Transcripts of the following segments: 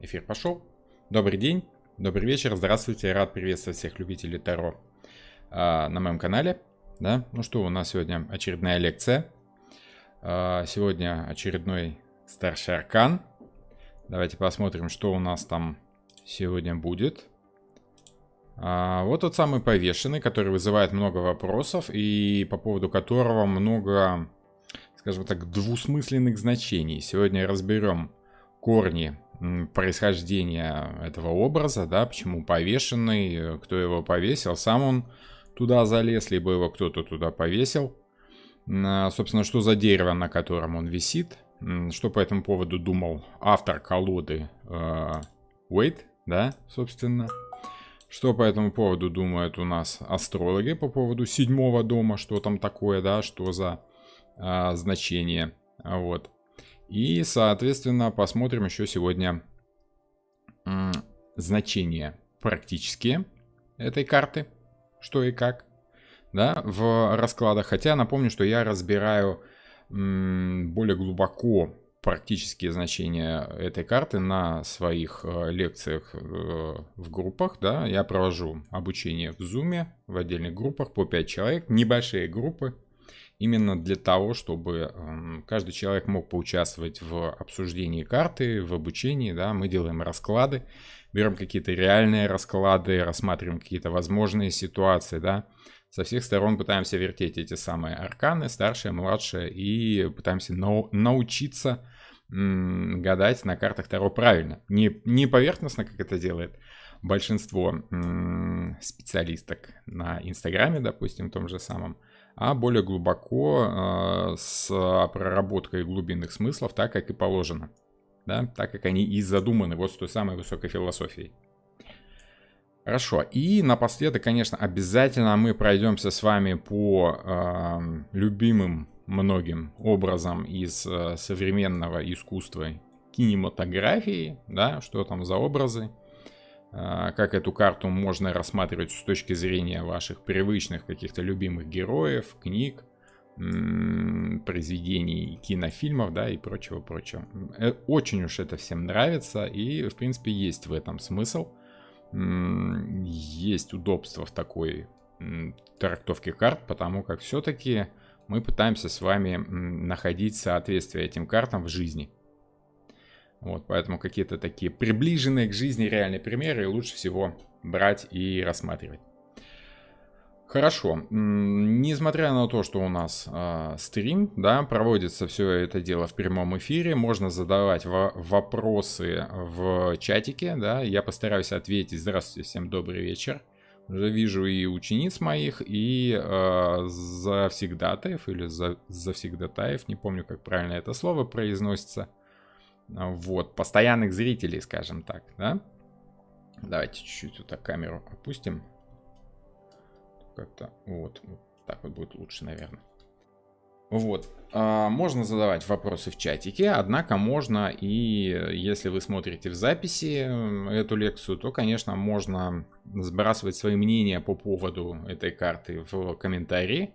Эфир пошел. Добрый день, добрый вечер, здравствуйте. Рад приветствовать всех любителей Таро на моем канале. Да? Ну что, у нас сегодня очередная лекция. Сегодня очередной старший аркан. Давайте посмотрим, что у нас там сегодня будет. Вот тот самый повешенный, который вызывает много вопросов и по поводу которого много, скажем так, двусмысленных значений. Сегодня разберем корни происхождения этого образа, да, почему повешенный, кто его повесил, сам он туда залез, либо его кто-то туда повесил. Собственно, что за дерево, на котором он висит, что по этому поводу думал автор колоды Уэйт, да, собственно. Что по этому поводу думают у нас астрологи по поводу 7-го дома, что там такое, да, что за значение, вот. И, соответственно, посмотрим еще сегодня значения практические этой карты, что и как, да, в раскладах. Хотя напомню, что я разбираю более глубоко практические значения этой карты на своих лекциях в группах, да. Я провожу обучение в Zoom, в отдельных группах по 5 человек, небольшие группы. Именно для того, чтобы каждый человек мог поучаствовать в обсуждении карты, в обучении, да, мы делаем расклады, берем какие-то реальные расклады, рассматриваем какие-то возможные ситуации, да, со всех сторон пытаемся вертеть эти самые арканы, старшие, младшие, и пытаемся научиться гадать на картах Таро правильно, не поверхностно, как это делает большинство специалисток на Инстаграме, допустим, том же самом, а более глубоко с проработкой глубинных смыслов, так как и положено, да, так как они и задуманы вот с той самой высокой философией. Хорошо, и напоследок, конечно, обязательно мы пройдемся с вами по любимым многим образом из современного искусства кинематографии, да, что там за образы, как эту карту можно рассматривать с точки зрения ваших привычных каких-то любимых героев, книг, произведений, кинофильмов, да, и прочего-прочего. Очень уж это всем нравится, и, в принципе, есть в этом смысл. Есть удобство в такой трактовке карт, потому как все-таки мы пытаемся с вами находить соответствие этим картам в жизни. Вот, поэтому какие-то такие приближенные к жизни реальные примеры лучше всего брать и рассматривать. Хорошо, несмотря на то, что у нас стрим, да, проводится все это дело в прямом эфире, можно задавать вопросы в чатике, да, я постараюсь ответить. Здравствуйте, всем добрый вечер. Уже вижу и учениц моих, и завсегдатаев, или завсегдатаев, не помню, как правильно это слово произносится. Вот, постоянных зрителей, скажем так, да. Давайте чуть-чуть вот так камеру опустим. Как-то вот так вот будет лучше, наверное. Вот, можно задавать вопросы в чатике, однако можно и, если вы смотрите в записи эту лекцию, то, конечно, можно сбрасывать свои мнения по поводу этой карты в комментарии.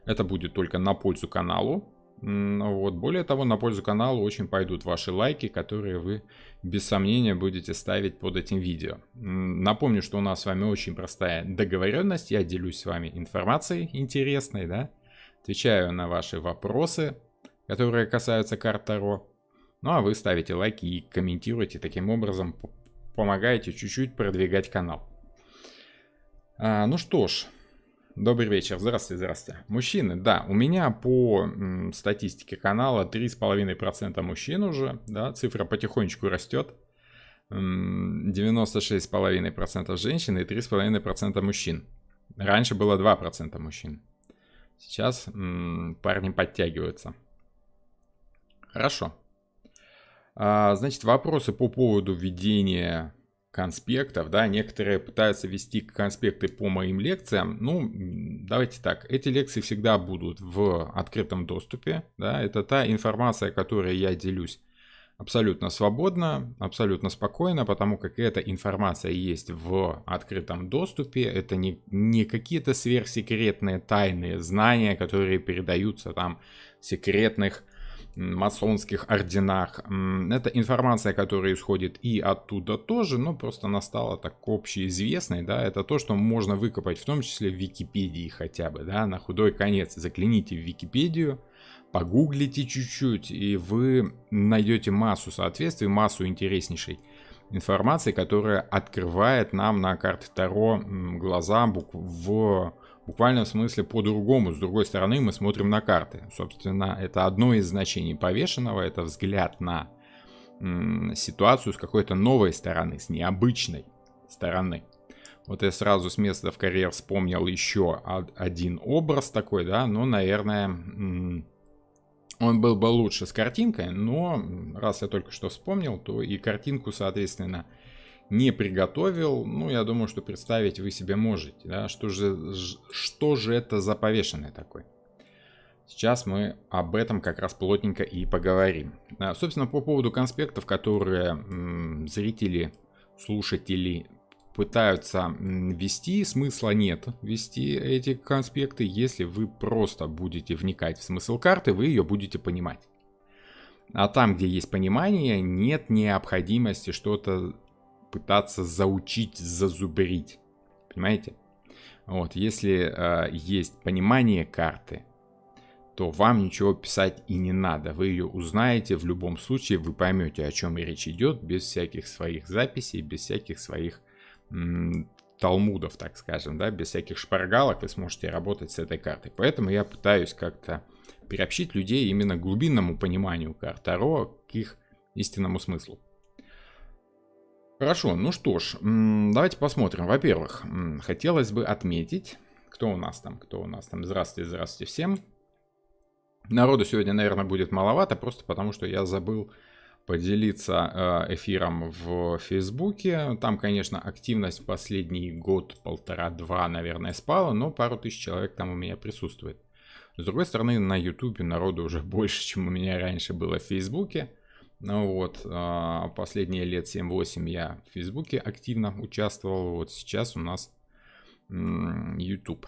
Это будет только на пользу каналу. Вот. Более того, на пользу каналу очень пойдут ваши лайки, которые вы без сомнения будете ставить под этим видео. Напомню, что у нас с вами очень простая договоренность. Я делюсь с вами информацией интересной, да? Отвечаю на ваши вопросы, которые касаются карт Таро. Ну а вы ставите лайки и комментируете, таким образом помогаете чуть-чуть продвигать канал. Ну что ж. Добрый вечер, здравствуйте, здравствуйте. Мужчины, да, у меня по статистике канала 3,5% мужчин уже, да, цифра потихонечку растет. 96,5% женщин и 3,5% мужчин. Раньше было 2% мужчин. Сейчас парни подтягиваются. Хорошо. Значит, вопросы по поводу введения конспектов, да, некоторые пытаются вести конспекты по моим лекциям. Ну, давайте так, эти лекции всегда будут в открытом доступе, да, это та информация, которой я делюсь абсолютно свободно, абсолютно спокойно, потому как эта информация есть в открытом доступе, это не какие-то сверхсекретные тайные знания, которые передаются там в секретных масонских орденах. Это информация, которая исходит и оттуда тоже, но просто она стала так общеизвестной, да, это то, что можно выкопать, в том числе в Википедии хотя бы, да, на худой конец. Загляните в Википедию, погуглите чуть-чуть, и вы найдете массу соответствий, массу интереснейшей информации, которая открывает нам на карте Таро глаза в буквальном смысле по-другому. С другой стороны, мы смотрим на карты. Собственно, это одно из значений повешенного, это взгляд на ситуацию с какой-то новой стороны, с необычной стороны. Вот я сразу с места в карьер вспомнил еще один образ такой, да, но, наверное, он был бы лучше с картинкой, но раз я только что вспомнил, то и картинку, соответственно, не приготовил. Ну, я думаю, что представить вы себе можете, да, что же это за повешенный такой. Сейчас мы об этом как раз плотненько и поговорим. Собственно, по поводу конспектов, которые зрители, слушатели пытаются ввести, смысла нет ввести эти конспекты. Если вы просто будете вникать в смысл карты, вы ее будете понимать. А там, где есть понимание, нет необходимости что-то пытаться заучить, зазубрить. Понимаете? Вот, если есть понимание карты, то вам ничего писать и не надо. Вы ее узнаете в любом случае, вы поймете, о чем речь идет, без всяких своих записей, без всяких своих талмудов, так скажем, да, без всяких шпаргалок вы сможете работать с этой картой. Поэтому я пытаюсь как-то приобщить людей именно к глубинному пониманию карт Таро, к их истинному смыслу. Хорошо, ну что ж, давайте посмотрим. Во-первых, хотелось бы отметить, кто у нас там. Здравствуйте всем. Народу сегодня, наверное, будет маловато, просто потому что я забыл поделиться эфиром в Фейсбуке. Там, конечно, активность в последний год, полтора-два, наверное, спала, но пару тысяч человек там у меня присутствует. С другой стороны, на Ютубе народу уже больше, чем у меня раньше было в Фейсбуке. Ну вот, последние лет 7-8 я в Фейсбуке активно участвовал. Вот сейчас у нас YouTube.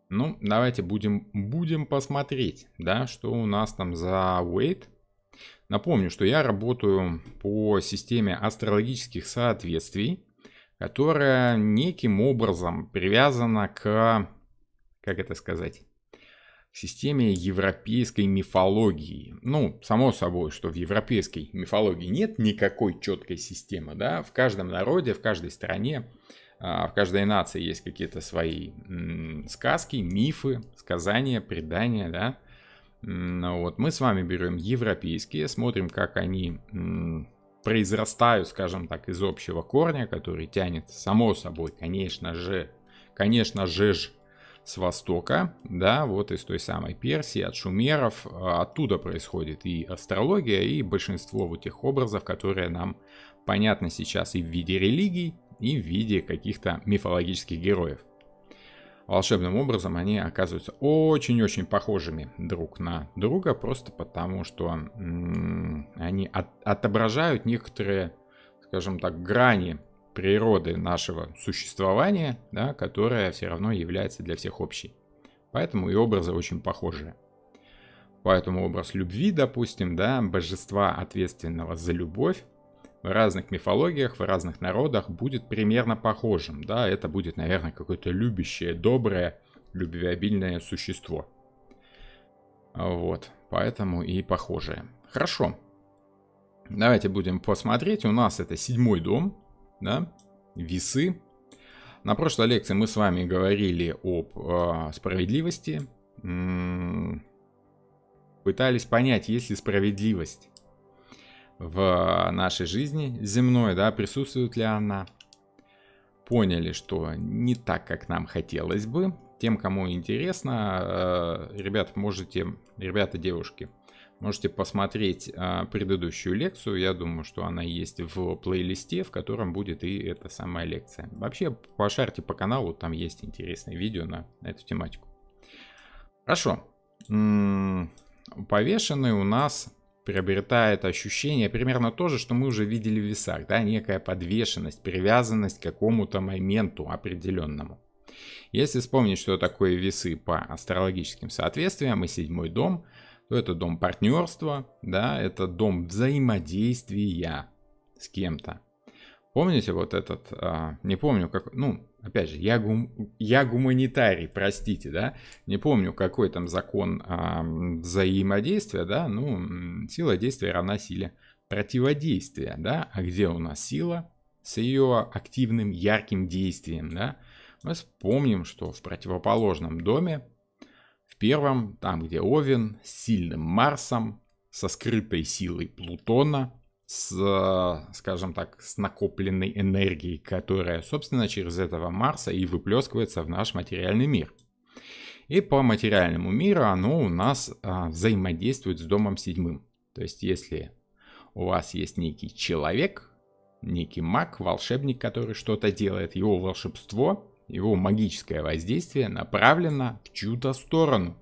Ну, давайте будем посмотреть, да, что у нас там за Wait. Напомню, что я работаю по системе астрологических соответствий, которая неким образом привязана к, как это сказать, к системе европейской мифологии. Ну, само собой, что в европейской мифологии нет никакой четкой системы, да, в каждом народе, в каждой стране, в каждой нации есть какие-то свои сказки, мифы, сказания, предания, да. Вот мы с вами берем европейские, смотрим, как они произрастают, скажем так, из общего корня, который тянет, само собой, конечно же, с востока, да, вот из той самой Персии, от шумеров. Оттуда происходит и астрология, и большинство вот тех образов, которые нам понятны сейчас и в виде религий, и в виде каких-то мифологических героев. Волшебным образом они оказываются очень-очень похожими друг на друга, просто потому что они отображают некоторые, скажем так, грани природы нашего существования, да, которая все равно является для всех общей. Поэтому и образы очень похожие. Поэтому образ любви, допустим, да, божества, ответственного за любовь, в разных мифологиях, в разных народах будет примерно похожим. Да, это будет, наверное, какое-то любящее, доброе, любвеобильное существо. Вот, поэтому и похожее. Хорошо. Давайте будем посмотреть. У нас это 7-й дом, да, весы. На прошлой лекции мы с вами говорили об справедливости. Пытались понять, есть ли справедливость в нашей жизни земной, да, присутствует ли она. Поняли, что не так, как нам хотелось бы. Тем, кому интересно, ребята, девушки, можете посмотреть предыдущую лекцию. Я думаю, что она есть в плейлисте, в котором будет и эта самая лекция. Вообще, пошарьте по каналу, там есть интересные видео на эту тематику. Хорошо. Повешенный у нас приобретает ощущение примерно то же, что мы уже видели в весах, да, некая подвешенность, привязанность к какому-то моменту определенному. Если вспомнить, что такое весы по астрологическим соответствиям и 7-й дом, то это дом партнерства, да, это дом взаимодействия с кем-то. Помните вот этот, не помню как, ну, опять же, я гуманитарий, простите, да, не помню какой там закон взаимодействия, да, ну, сила действия равна силе противодействия, да, а где у нас сила с ее активным ярким действием, да, мы вспомним, что в противоположном доме, в первом, там где Овен, с сильным Марсом, со скрытой силой Плутона, с, скажем так, с накопленной энергией, которая, собственно, через этого Марса и выплескивается в наш материальный мир. И по материальному миру оно у нас взаимодействует с домом седьмым. То есть, если у вас есть некий человек, некий маг, волшебник, который что-то делает, его волшебство, его магическое воздействие направлено в чью-то сторону.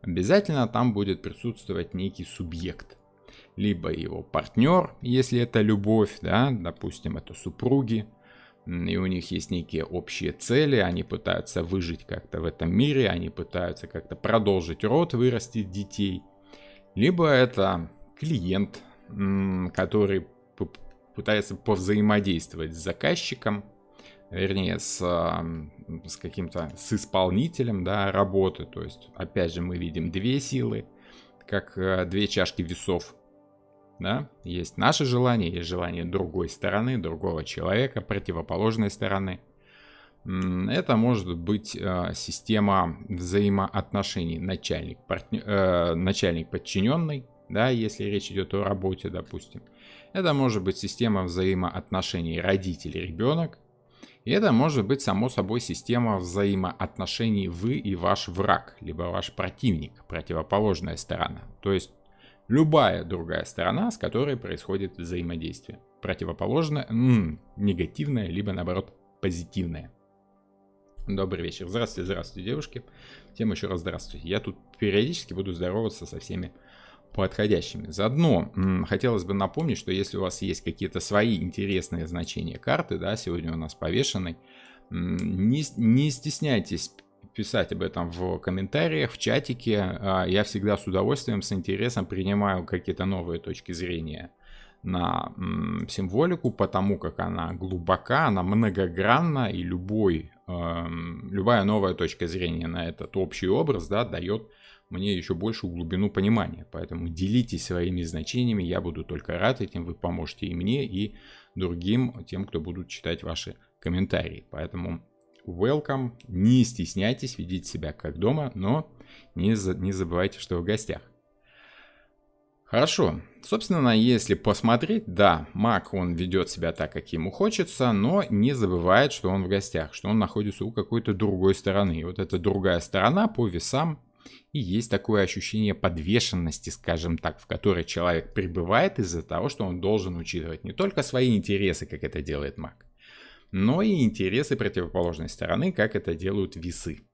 Обязательно там будет присутствовать некий субъект. Либо его партнер, если это любовь, да, допустим, это супруги, и у них есть некие общие цели, они пытаются выжить как-то в этом мире, они пытаются как-то продолжить род, вырастить детей. Либо это клиент, который пытается повзаимодействовать с заказчиком, вернее, с каким-то, с исполнителем, да, работы. То есть, опять же, мы видим две силы, как две чашки весов. Да? Есть наше желание, есть желание другой стороны, другого человека, противоположной стороны. Это может быть система взаимоотношений начальник-подчиненный, да, если речь идет о работе, допустим. Это может быть система взаимоотношений родитель-ребенок. И это может быть, само собой, система взаимоотношений вы и ваш враг, либо ваш противник, противоположная сторона. То есть любая другая сторона, с которой происходит взаимодействие. Противоположное, негативное, либо наоборот позитивное. Добрый вечер. Здравствуйте, здравствуйте, девушки. Всем еще раз здравствуйте. Я тут периодически буду здороваться со всеми подходящими. Заодно хотелось бы напомнить, что если у вас есть какие-то свои интересные значения карты, да, сегодня у нас повешенный, не стесняйтесь писать об этом в комментариях, в чатике. Я всегда с удовольствием, с интересом принимаю какие-то новые точки зрения на символику, потому как она глубока, она многогранна, и любая новая точка зрения на этот общий образ, да, дает мне еще большую глубину понимания. Поэтому делитесь своими значениями, я буду только рад этим, вы поможете и мне, и другим, тем, кто будут читать ваши комментарии. Поэтому welcome, не стесняйтесь, ведите себя как дома, но не забывайте, что в гостях. Хорошо, собственно, если посмотреть, да, маг, он ведет себя так, как ему хочется, но не забывает, что он в гостях, что он находится у какой-то другой стороны. И вот эта другая сторона по весам, и есть такое ощущение подвешенности, скажем так, в которой человек пребывает из-за того, что он должен учитывать не только свои интересы, как это делает маг, но и интересы противоположной стороны, как это делают весы.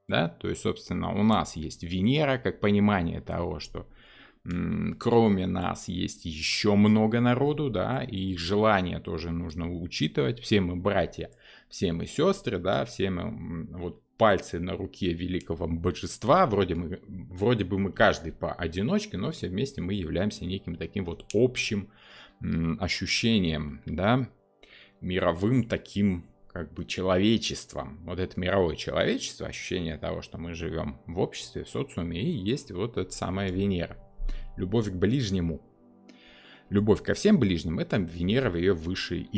Да? То есть, собственно, у нас есть Венера, как понимание того, что кроме нас есть еще много народу, да, и их желания тоже нужно учитывать. Все мы братья, все мы сестры, да, все мы вот пальцы на руке великого божества. Вроде бы мы каждый поодиночке, но все вместе мы являемся неким таким вот общим ощущением, да, мировым таким как бы человечеством. Вот это мировое человечество, ощущение того, что мы живем в обществе, в социуме, и есть вот эта самая Венера. Любовь к ближнему. Любовь ко всем ближним — это Венера в ее высшей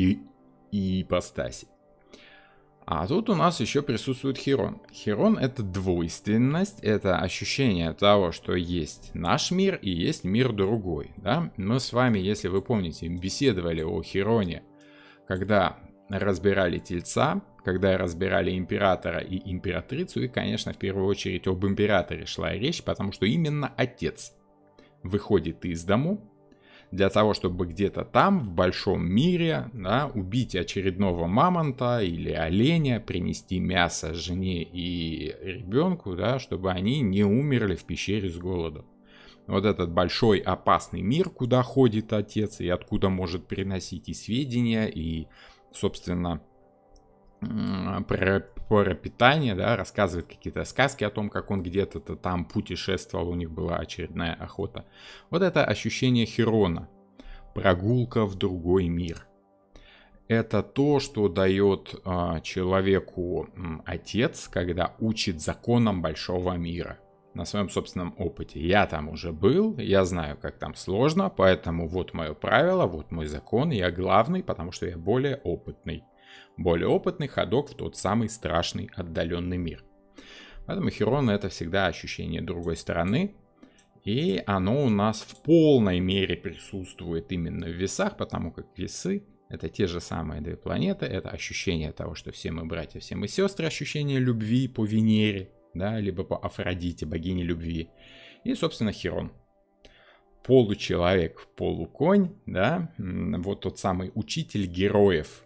ипостаси. А тут у нас еще присутствует Хирон. Хирон — это двойственность, это ощущение того, что есть наш мир и есть мир другой. Да? Мы с вами, если вы помните, беседовали о Хироне, когда разбирали Тельца, когда разбирали императора и императрицу, и, конечно, в первую очередь об императоре шла речь, потому что именно отец выходит из дому для того, чтобы где-то там, в большом мире, да, убить очередного мамонта или оленя, принести мясо жене и ребенку, да, чтобы они не умерли в пещере с голоду. Вот этот большой опасный мир, куда ходит отец и откуда может приносить и сведения, и, собственно, про питание, да, рассказывает какие-то сказки о том, как он где-то там путешествовал, у них была очередная охота. Вот это ощущение Хирона, прогулка в другой мир. Это то, что дает человеку отец, когда учит законам большого мира на своем собственном опыте. Я там уже был, я знаю, как там сложно, поэтому вот мое правило, вот мой закон, я главный, потому что я более опытный. Более опытный ходок в тот самый страшный отдаленный мир. Поэтому Хирон — это всегда ощущение другой стороны, и оно у нас в полной мере присутствует именно в весах, потому как весы — это те же самые две планеты, это ощущение того, что все мы братья, все мы сестры, ощущение любви по Венере, да, либо по Афродите, богине любви. И, собственно, Хирон. Получеловек, полуконь, да, вот тот самый учитель героев.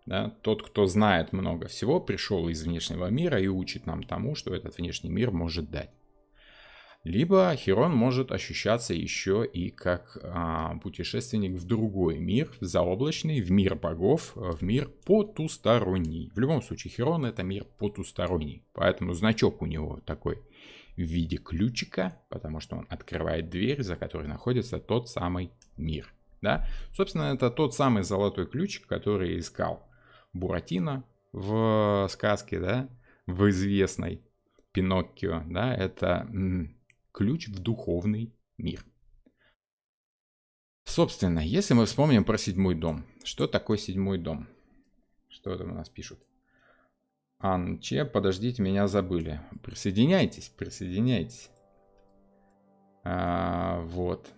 Да, тот, кто знает много всего, пришел из внешнего мира и учит нам тому, что этот внешний мир может дать. Либо Хирон может ощущаться еще и как путешественник в другой мир, в заоблачный, в мир богов, в мир потусторонний. В любом случае, Хирон — это мир потусторонний. Поэтому значок у него такой в виде ключика, потому что он открывает дверь, за которой находится тот самый мир. Да? Собственно, это тот самый золотой ключик, который искал Буратино в сказке, да, в известной Пиноккио. Да? Это ключ в духовный мир. Собственно, если мы вспомним про седьмой дом. Что такое седьмой дом? Что там у нас пишут? Анче, подождите, меня забыли. Присоединяйтесь, присоединяйтесь. Вот.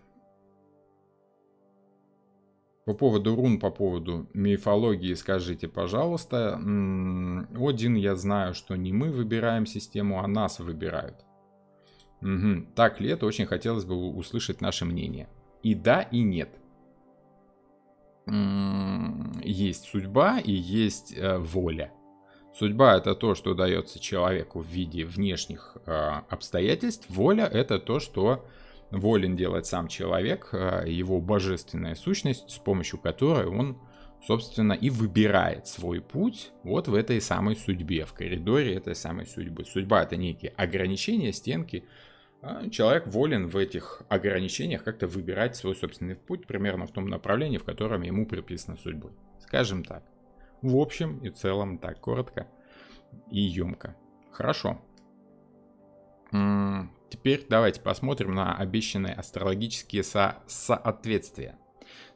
По поводу рун, по поводу мифологии скажите, пожалуйста. Один, я знаю, что не мы выбираем систему, а нас выбирают. Угу. Так ли это? Очень хотелось бы услышать наше мнение. И да, и нет. Есть судьба и есть воля. Судьба — это то, что дается человеку в виде внешних обстоятельств. Воля — это то, что волен делать сам человек, его божественная сущность, с помощью которой он, собственно, и выбирает свой путь вот в этой самой судьбе, в коридоре этой самой судьбы. Судьба — это некие ограничения, стенки. Человек волен в этих ограничениях как-то выбирать свой собственный путь примерно в том направлении, в котором ему приписано судьбой. Скажем так. В общем и целом так, коротко и емко. Хорошо. Теперь давайте посмотрим на обещанные астрологические соответствия.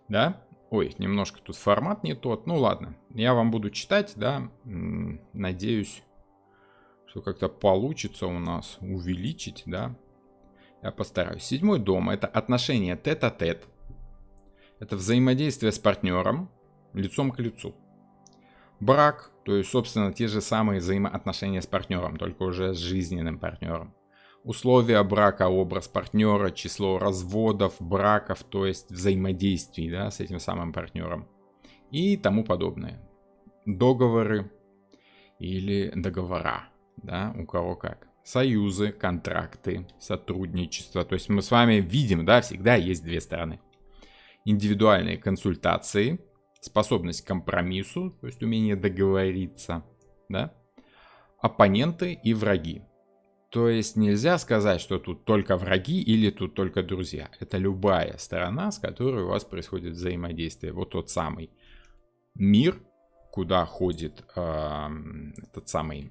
Да? Ой, немножко тут формат не тот. Ну ладно, я вам буду читать, да. Надеюсь, что как-то получится у нас увеличить, да. Я постараюсь. Седьмой дом — это отношения тет-а-тет. Это взаимодействие с партнером лицом к лицу. Брак, то есть, собственно, те же самые взаимоотношения с партнером, только уже с жизненным партнером. Условия брака, образ партнера, число разводов, браков, то есть взаимодействий, да, с этим самым партнером и тому подобное. Договоры или договора, да, у кого как. Союзы, контракты, сотрудничество. То есть мы с вами видим, да, всегда есть две стороны. Индивидуальные консультации, способность к компромиссу, то есть умение договориться, да. Оппоненты и враги. То есть нельзя сказать, что тут только враги или тут только друзья. Это любая сторона, с которой у вас происходит взаимодействие. Вот тот самый мир, куда ходит этот самый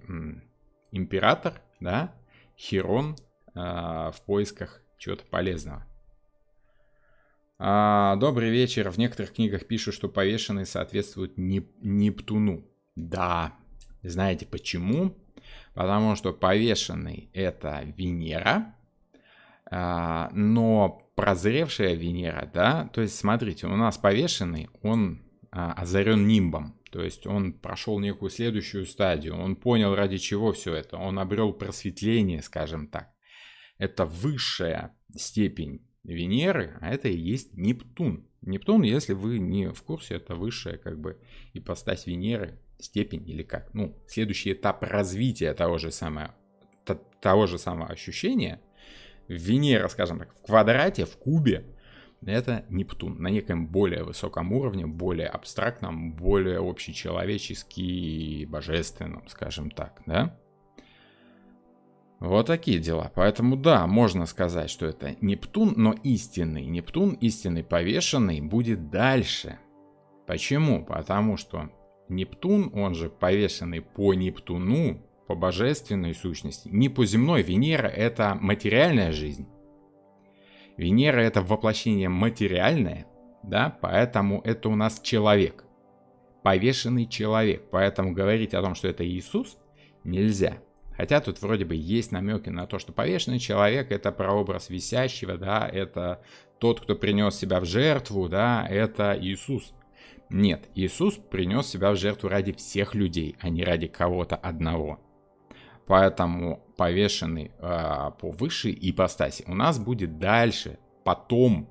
император, да, Хирон, в поисках чего-то полезного. Добрый вечер. В некоторых книгах пишут, что повешенный соответствует Нептуну. Да. Знаете почему? Потому что повешенный — это Венера, но прозревшая Венера, да, то есть смотрите, у нас повешенный, он озарен нимбом, то есть он прошел некую следующую стадию, он понял, ради чего все это, он обрел просветление, скажем так. Это высшая степень Венеры, а это и есть Нептун. Нептун, если вы не в курсе, это высшая как бы ипостась Венеры, степень или как, ну, следующий этап развития того же самого ощущения. Венера, скажем так, в квадрате, в кубе, Это Нептун на неком более высоком уровне, более абстрактном, более общечеловечески и божественном, скажем так, да? Вот такие дела. Поэтому да, можно сказать, что это Нептун, но истинный Нептун, истинный повешенный, будет дальше. Почему? Потому что Нептун, он же повешенный по Нептуну, по божественной сущности, не по земной. Венера — это материальная жизнь. Венера — это воплощение материальное, да, поэтому это у нас человек. Повешенный человек. Поэтому говорить о том, что это Иисус, нельзя. Хотя тут вроде бы есть намеки на то, что повешенный человек — это прообраз висящего, да, это тот, кто принес себя в жертву, да, это Иисус. Нет, Иисус принес себя в жертву ради всех людей, а не ради кого-то одного. Поэтому повешенный по высшей ипостаси у нас будет дальше, потом,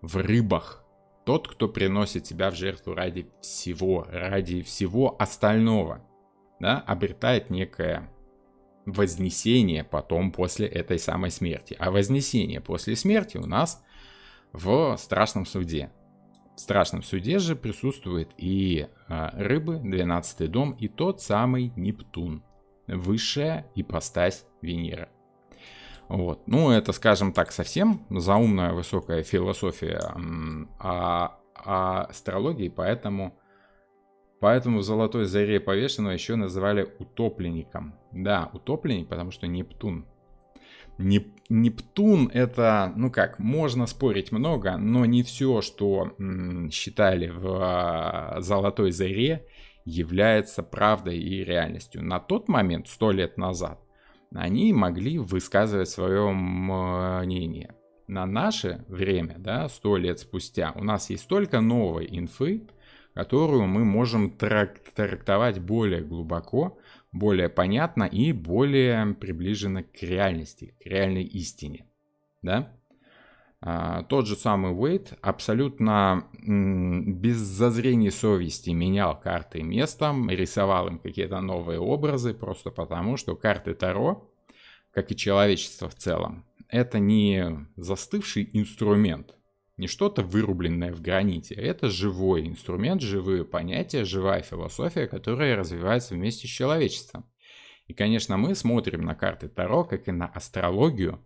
в рыбах. Тот, кто приносит себя в жертву ради всего остального, да, обретает некое вознесение потом после этой самой смерти. А вознесение после смерти у нас в страшном суде. В страшном суде же присутствует и рыбы, 12-й дом, и тот самый Нептун, высшая ипостась Венеры. Вот. Ну, это, скажем так, совсем заумная высокая философия астрологии, поэтому в Золотой Заре повешенного еще называли утопленником. Да, утопленник, потому что Нептун. Нептун — это, ну как, можно спорить много, но не все, что считали в Золотой Заре, является правдой и реальностью. На тот момент, 100 лет назад, они могли высказывать свое мнение. На наше время, да, 100 лет спустя, у нас есть столько новой инфы, которую мы можем трактовать более глубоко, более понятно и более приближенно к реальности, к реальной истине. Да? Тот же самый Уэйт абсолютно без зазрения совести менял карты местом, рисовал им какие-то новые образы, просто потому, что карты Таро, как и человечество в целом, это не застывший инструмент, не что-то вырубленное в граните. Это живой инструмент, живые понятия, живая философия, которая развивается вместе с человечеством. И, конечно, мы смотрим на карты Таро, как и на астрологию,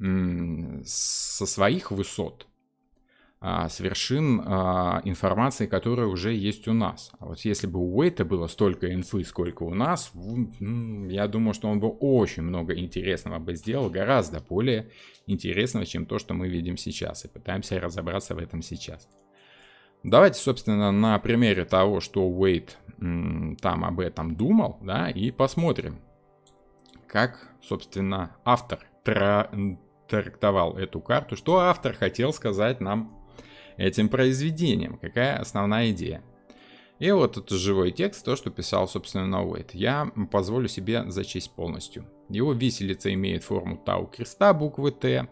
со своих высот, с вершин информации, которая уже есть у нас. А вот если бы у Уэйта было столько инфы, сколько у нас, я думаю, что он бы очень много интересного бы сделал, гораздо более интересного, чем то, что мы видим сейчас, и пытаемся разобраться в этом сейчас. Давайте, собственно, на примере того, что Уэйт там об этом думал, да, и посмотрим, как, собственно, автор трактовал эту карту, что автор хотел сказать нам этим произведением, какая основная идея. И вот это живой текст, то, что писал, собственно, Уэйт. Я позволю себе зачесть полностью. Его виселица имеет форму Тау креста буквы Т.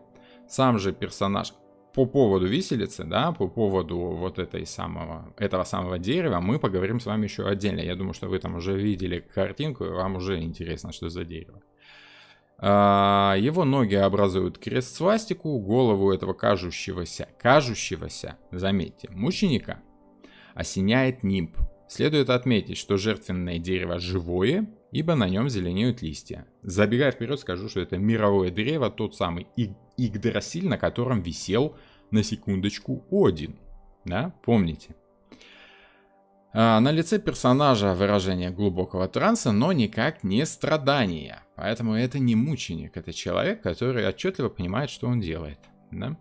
Сам же персонаж по поводу виселицы, да, по поводу вот этого самого дерева мы поговорим с вами еще отдельно. Я думаю, что вы там уже видели картинку, и вам уже интересно, что за дерево. Его ноги образуют крест-свастику, голову этого кажущегося, заметьте, мученика осеняет нимб. Следует отметить, что жертвенное дерево живое, ибо на нем зеленеют листья. Забегая вперед, скажу, что это мировое древо, тот самый Игдрасиль, на котором висел, на секундочку, Один. Да, помните? На лице персонажа выражение глубокого транса, но никак не страдания. Поэтому это не мученик, это человек, который отчетливо понимает, что он делает. Да?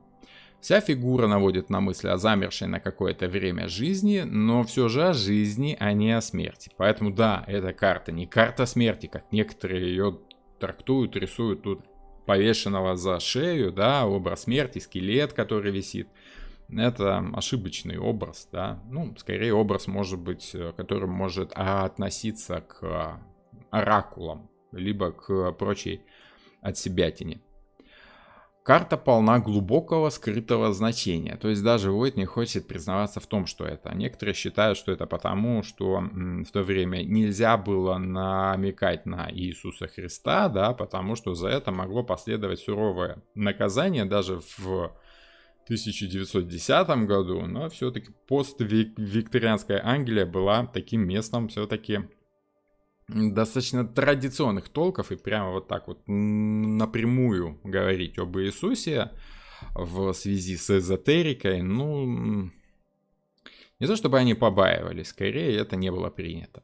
Вся фигура наводит на мысли о замершей на какое-то время жизни, но все же о жизни, а не о смерти. Поэтому да, эта карта не карта смерти, как некоторые ее трактуют, рисуют тут повешенного за шею, да, образ смерти, скелет, который висит. Это ошибочный образ, да, ну, скорее образ, может быть, который может относиться к оракулам, либо к прочей отсебятине. Карта полна глубокого скрытого значения, то есть даже Уэйт не хочет признаваться в том, что это. Некоторые считают, что это потому, что в то время нельзя было намекать на Иисуса Христа, да, потому что за это могло последовать суровое наказание даже в 1910 году, но все-таки поствикторианская Англия была таким местом все-таки достаточно традиционных толков, и прямо вот так вот напрямую говорить об Иисусе в связи с эзотерикой, ну, не то чтобы они побаивались, скорее это не было принято.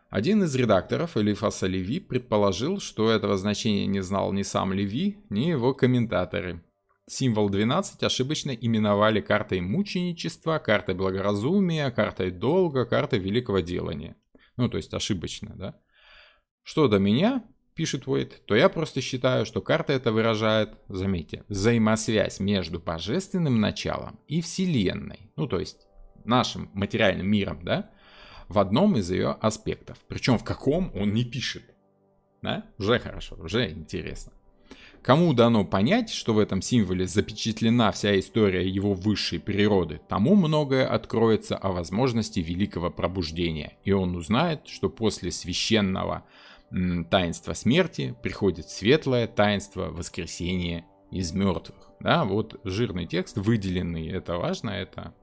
Один из редакторов, Элифас Леви, предположил, что этого значения не знал ни сам Леви, ни его комментаторы. Символ 12 ошибочно именовали картой мученичества, картой благоразумия, картой долга, картой великого делания. Ну, то есть ошибочно, да? Что до меня, пишет Уэйт, то я просто считаю, что карта это выражает, заметьте, взаимосвязь между божественным началом и Вселенной. Ну, то есть нашим материальным миром, да? В одном из ее аспектов. Причем в каком он не пишет. Да? Уже хорошо, уже интересно. Кому дано понять, что в этом символе запечатлена вся история его высшей природы, тому многое откроется о возможности великого пробуждения. И он узнает, что после священного таинства смерти приходит светлое таинство воскресения из мертвых. Да, вот жирный текст, выделенный, это важно, это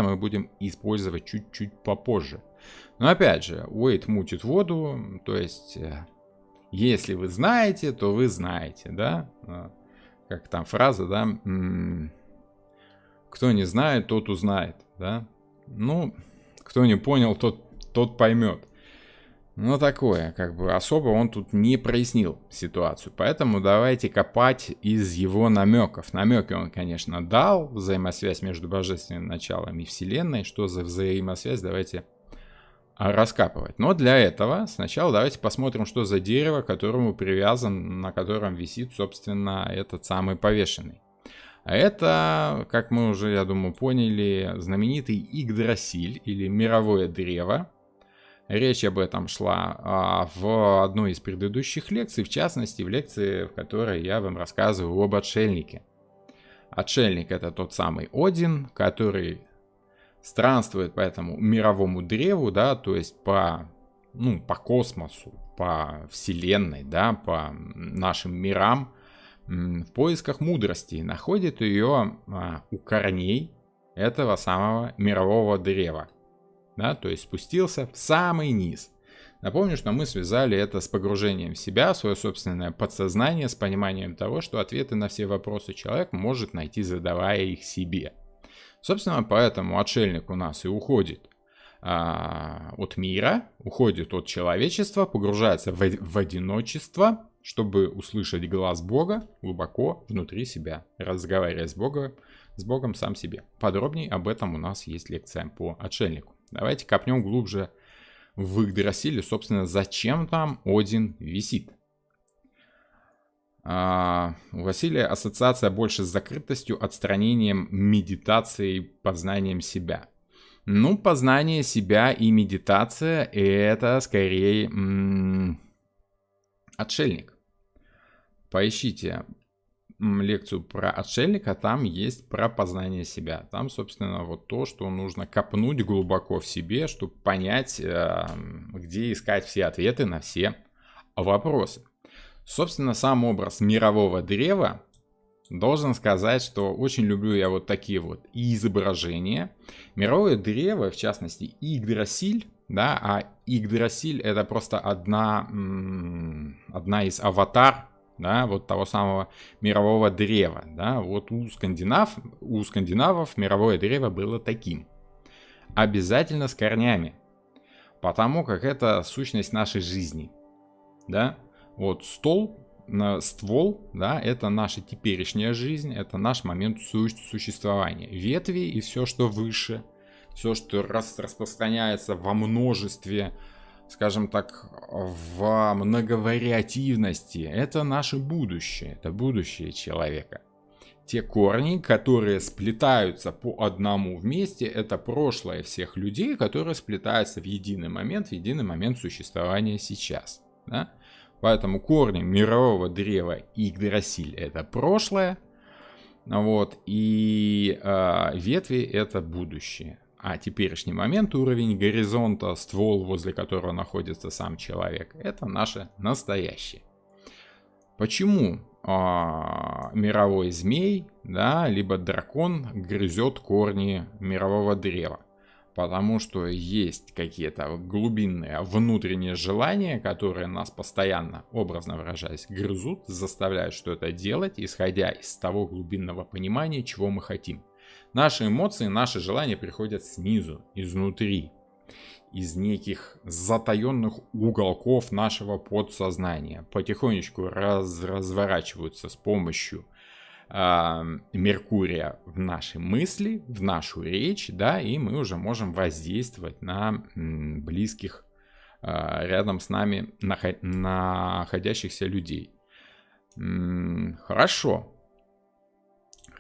мы будем использовать чуть-чуть попозже. Но опять же, Уэйт мутит воду, то есть, если вы знаете, то вы знаете, да? Как там фраза, да? Кто не знает, тот узнает, да? Ну, кто не понял, тот поймет. Ну, такое, как бы особо он тут не прояснил ситуацию. Поэтому давайте копать из его намеков. Намеки он, конечно, дал. Взаимосвязь между божественным началом и Вселенной. Что за взаимосвязь, давайте раскапывать. Но для этого сначала давайте посмотрим, что за дерево, к которому привязан, на котором висит, собственно, этот самый повешенный. А это, как мы уже, я думаю, поняли, знаменитый Игдрасиль или мировое древо. Речь об этом шла в одной из предыдущих лекций, в частности, в лекции, в которой я вам рассказываю об отшельнике. Отшельник — это тот самый Один, который странствует по этому мировому древу, да, то есть по космосу, по Вселенной, да, по нашим мирам, в поисках мудрости, находит ее у корней этого самого мирового древа. Да, то есть спустился в самый низ. Напомню, что мы связали это с погружением в себя, в свое собственное подсознание, с пониманием того, что ответы на все вопросы человек может найти, задавая их себе. Собственно, поэтому отшельник у нас и уходит от мира, уходит от человечества, погружается в одиночество, чтобы услышать глаз Бога глубоко внутри себя, разговаривая с Богом сам себе. Подробнее об этом у нас есть лекция по отшельнику. Давайте копнем глубже в Игдрасиле, собственно, зачем там Один висит. У Василия ассоциация больше с закрытостью, отстранением, медитацией, познанием себя. Ну, познание себя и медитация — это скорее отшельник. Поищите лекцию про отшельника, там есть про познание себя. Там, собственно, вот то, что нужно копнуть глубоко в себе, чтобы понять, где искать все ответы на все вопросы. Собственно, сам образ мирового древа, должен сказать, что очень люблю я вот такие вот изображения. Мировое древо, в частности, Игдрасиль, да, а Игдрасиль — это просто одна из аватар, да, вот того самого мирового древа, да, вот у скандинавов мировое древо было таким. Обязательно с корнями, потому как это сущность нашей жизни, да, вот ствол, да, это наша теперешняя жизнь, это наш момент существования. Ветви и все, что выше, все, что распространяется во множестве, скажем так, в многовариативности, это наше будущее, это будущее человека. Те корни, которые сплетаются по одному вместе, это прошлое всех людей, которые сплетаются в единый момент существования сейчас. Да? Поэтому корни мирового древа Игдрасиль — это прошлое, вот, и ветви — это будущее. А теперешний момент, уровень горизонта, ствол, возле которого находится сам человек, это наше настоящее. Почему мировой змей, да, либо дракон грызет корни мирового древа. Потому что есть какие-то глубинные внутренние желания, которые нас постоянно, образно выражаясь, грызут, заставляют что-то делать, исходя из того глубинного понимания, чего мы хотим. Наши эмоции, наши желания приходят снизу, изнутри, из неких затаенных уголков нашего подсознания. Потихонечку разворачиваются с помощью Меркурия в наши мысли, в нашу речь, да, и мы уже можем воздействовать на близких рядом с нами находящихся людей. Хорошо.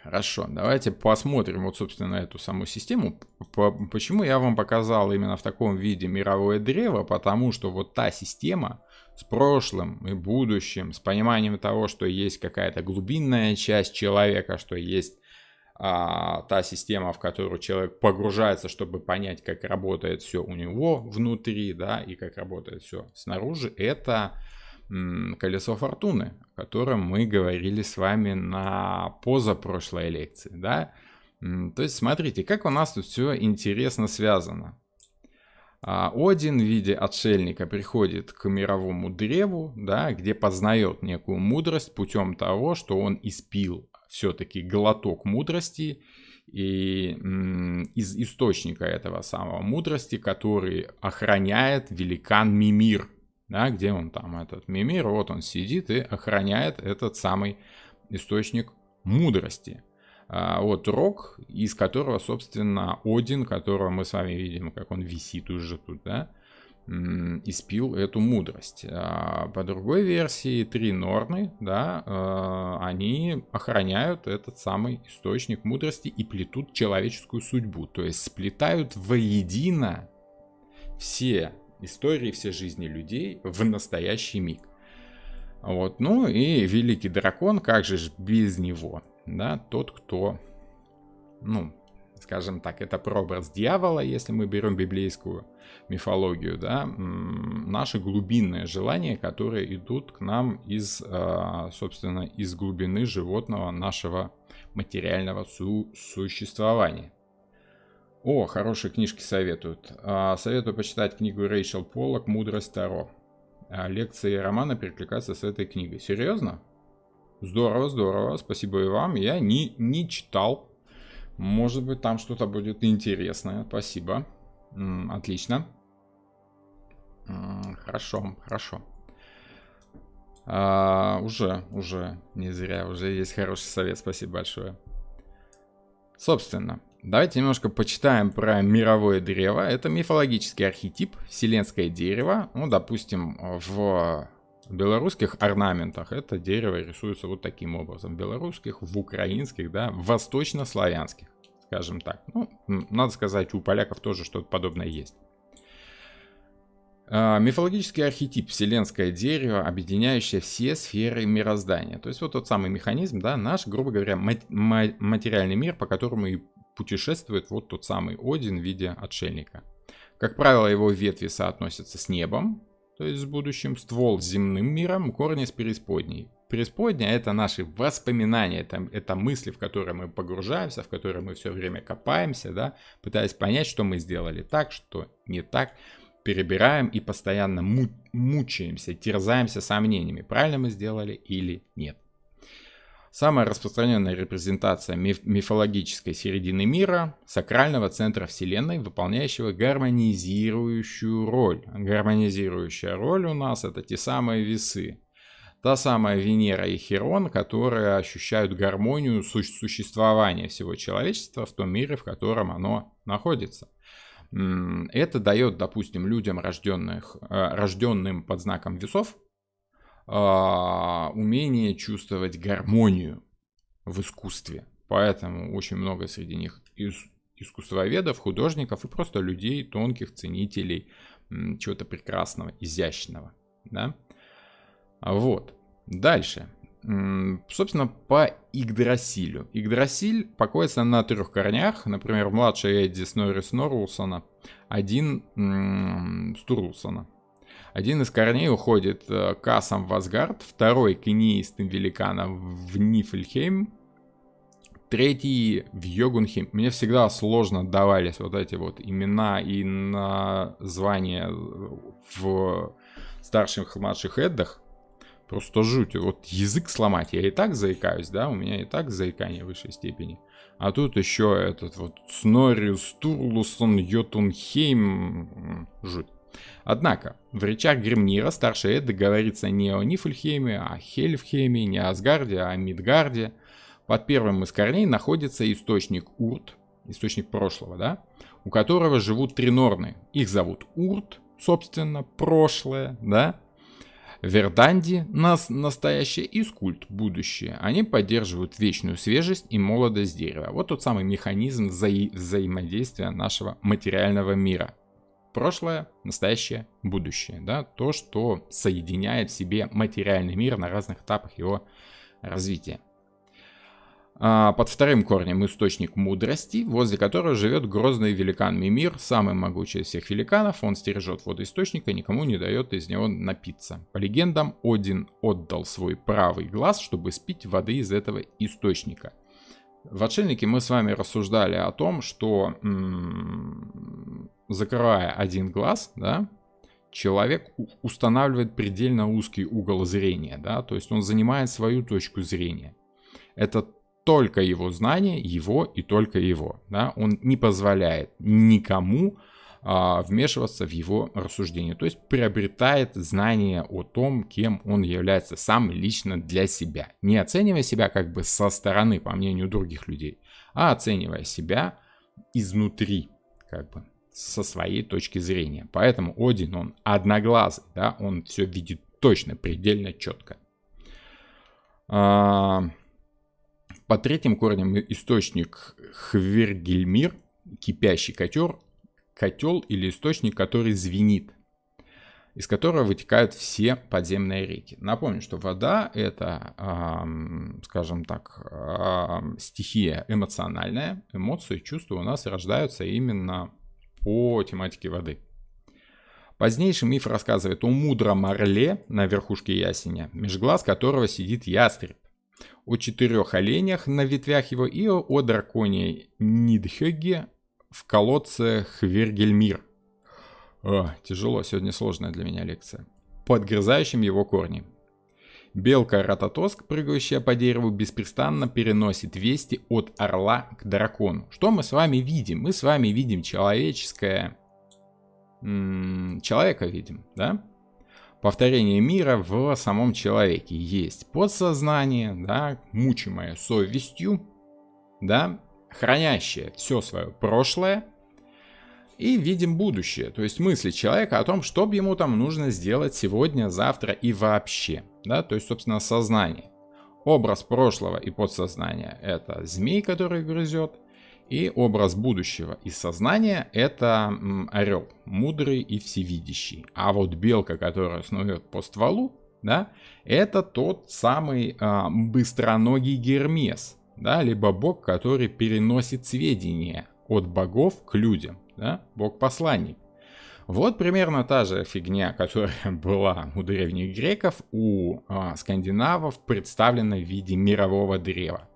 Хорошо, давайте посмотрим вот, собственно, эту саму систему. Почему я вам показал именно в таком виде мировое древо? Потому что вот та система с прошлым и будущим, с пониманием того, что есть какая-то глубинная часть человека, что есть та система, в которую человек погружается, чтобы понять, как работает все у него внутри, да, и как работает все снаружи, это колесо фортуны, о котором мы говорили с вами на позапрошлой лекции, да. То есть смотрите, как у нас тут все интересно связано. Один в виде отшельника приходит к мировому древу, да, где познает некую мудрость путем того, что он испил все-таки глоток мудрости и из источника этого самого мудрости, который охраняет великан Мимир. Да, где он там, этот Мимир, вот он сидит и охраняет этот самый источник мудрости. Вот рог, из которого, собственно, Один, которого мы с вами видим, как он висит уже тут, да, испил эту мудрость. По другой версии, 3 Норны, да, они охраняют этот самый источник мудрости и плетут человеческую судьбу, то есть сплетают воедино все истории, все жизни людей в настоящий миг. Вот, ну и великий дракон, как же ж без него, да, тот, кто, ну, скажем так, это прообраз дьявола, если мы берем библейскую мифологию, да, наши глубинные желания, которые идут к нам из, собственно, из глубины животного нашего материального существования. О, хорошие книжки советуют. Советую почитать книгу Рэйчел Поллок «Мудрость Таро». Лекции романа перекликаются с этой книгой. Серьезно? Здорово, здорово. Спасибо и вам. Я не читал. Может быть, там что-то будет интересное. Спасибо. Отлично. Хорошо, хорошо. Уже не зря. Уже есть хороший совет. Спасибо большое. Собственно, давайте немножко почитаем про мировое древо. Это мифологический архетип, вселенское дерево. Ну, допустим, в белорусских орнаментах это дерево рисуется вот таким образом. В белорусских, в украинских, да, в восточнославянских, скажем так. Ну, надо сказать, у поляков тоже что-то подобное есть. Мифологический архетип, вселенское дерево, объединяющее все сферы мироздания. То есть вот тот самый механизм, да, наш, грубо говоря, материальный мир, по которому и путешествует вот тот самый Один в виде отшельника. Как правило, его ветви соотносятся с небом, то есть с будущим, ствол с земным миром, корни с преисподней. Преисподняя — это наши воспоминания, это мысли, в которые мы погружаемся, в которые мы все время копаемся, да, пытаясь понять, что мы сделали так, что не так. Перебираем и постоянно мучаемся, терзаемся сомнениями, правильно мы сделали или нет. Самая распространенная репрезентация мифологической середины мира, сакрального центра Вселенной, выполняющего гармонизирующую роль. Гармонизирующая роль у нас — это те самые весы. Та самая Венера и Херон, которые ощущают гармонию существования всего человечества в том мире, в котором оно находится. Это дает, допустим, людям, рожденным под знаком весов, умение чувствовать гармонию в искусстве. Поэтому очень много среди них искусствоведов, художников и просто людей, тонких ценителей чего-то прекрасного, изящного. Да? Вот. Дальше. Собственно, по Игдрасилю. Игдрасиль покоится на 3 корнях. Например, младший Эдди Снорри Снорлсона, один Стурлсона. Один из корней уходит к асам в Асгард, второй к инеистым великанам в Нифльхейм, третий в Йогунхейм. Мне всегда сложно давались вот эти вот имена и названия в старших и младших эддах. Просто жуть. Вот язык сломать. Я и так заикаюсь, да, у меня и так заикание в высшей степени. А тут еще этот вот Снорри Стурлусон Йотунхейм. Жуть. Однако, в речах Гримнира старший Эдда говорится не о Нифльхейме, а о Хельфхейме, не о Асгарде, а о Мидгарде. Под первым из корней находится источник Урт, источник прошлого, да, у которого живут три Норны. Их зовут Урт, собственно, прошлое, да, Верданди, настоящее, и Скульт, будущее. Они поддерживают вечную свежесть и молодость дерева. Вот тот самый механизм взаимодействия нашего материального мира. Прошлое, настоящее, будущее. Да? То, что соединяет в себе материальный мир на разных этапах его развития. Под вторым корнем источник мудрости, возле которого живет грозный великан Мимир, самый могучий из всех великанов. Он стережет водоисточника, никому не дает из него напиться. По легендам, Один отдал свой правый глаз, чтобы спить воды из этого источника. В отшельнике мы с вами рассуждали о том, что закрывая один глаз, да, человек устанавливает предельно узкий угол зрения, да, то есть он занимает свою точку зрения. Это только его знание, его и только его. Да? Он не позволяет никому вмешиваться в его рассуждение. То есть приобретает знание о том, кем он является сам лично для себя. Не оценивая себя как бы со стороны, по мнению других людей, а оценивая себя изнутри, как бы со своей точки зрения. Поэтому Один, он одноглазый, да? Он все видит точно, предельно четко. Под третьим корнем источник Хвергельмир, кипящий котел или источник, который звенит, из которого вытекают все подземные реки. Напомню, что вода — это, скажем так, стихия эмоциональная. Эмоции, чувства у нас рождаются именно по тематике воды. Позднейший миф рассказывает о мудром орле на верхушке ясеня, меж глаз которого сидит ястреб, о 4 оленях на ветвях его и о драконе Нидхёгге в колодце Хвергельмир. Тяжело, сегодня сложная для меня лекция. Подгрызающим его корни. Белка Рататоск, прыгающая по дереву, беспрестанно переносит вести от орла к дракону. Что мы с вами видим? Мы с вами видим человека видим, да? Повторение мира в самом человеке. Есть подсознание, да, мучимое совестью, да, хранящее все свое прошлое, и видим будущее, то есть мысли человека о том, что бы ему там нужно сделать сегодня, завтра и вообще, да, то есть, собственно, сознание. Образ прошлого и подсознания — это змей, который грызет, и образ будущего и сознания — это орел, мудрый и всевидящий. А вот белка, которая снует по стволу, да, это тот самый быстроногий Гермес, да, либо бог, который переносит сведения от богов к людям, да, бог-посланник. Вот примерно та же фигня, которая была у древних греков, у скандинавов представлена в виде мирового древа.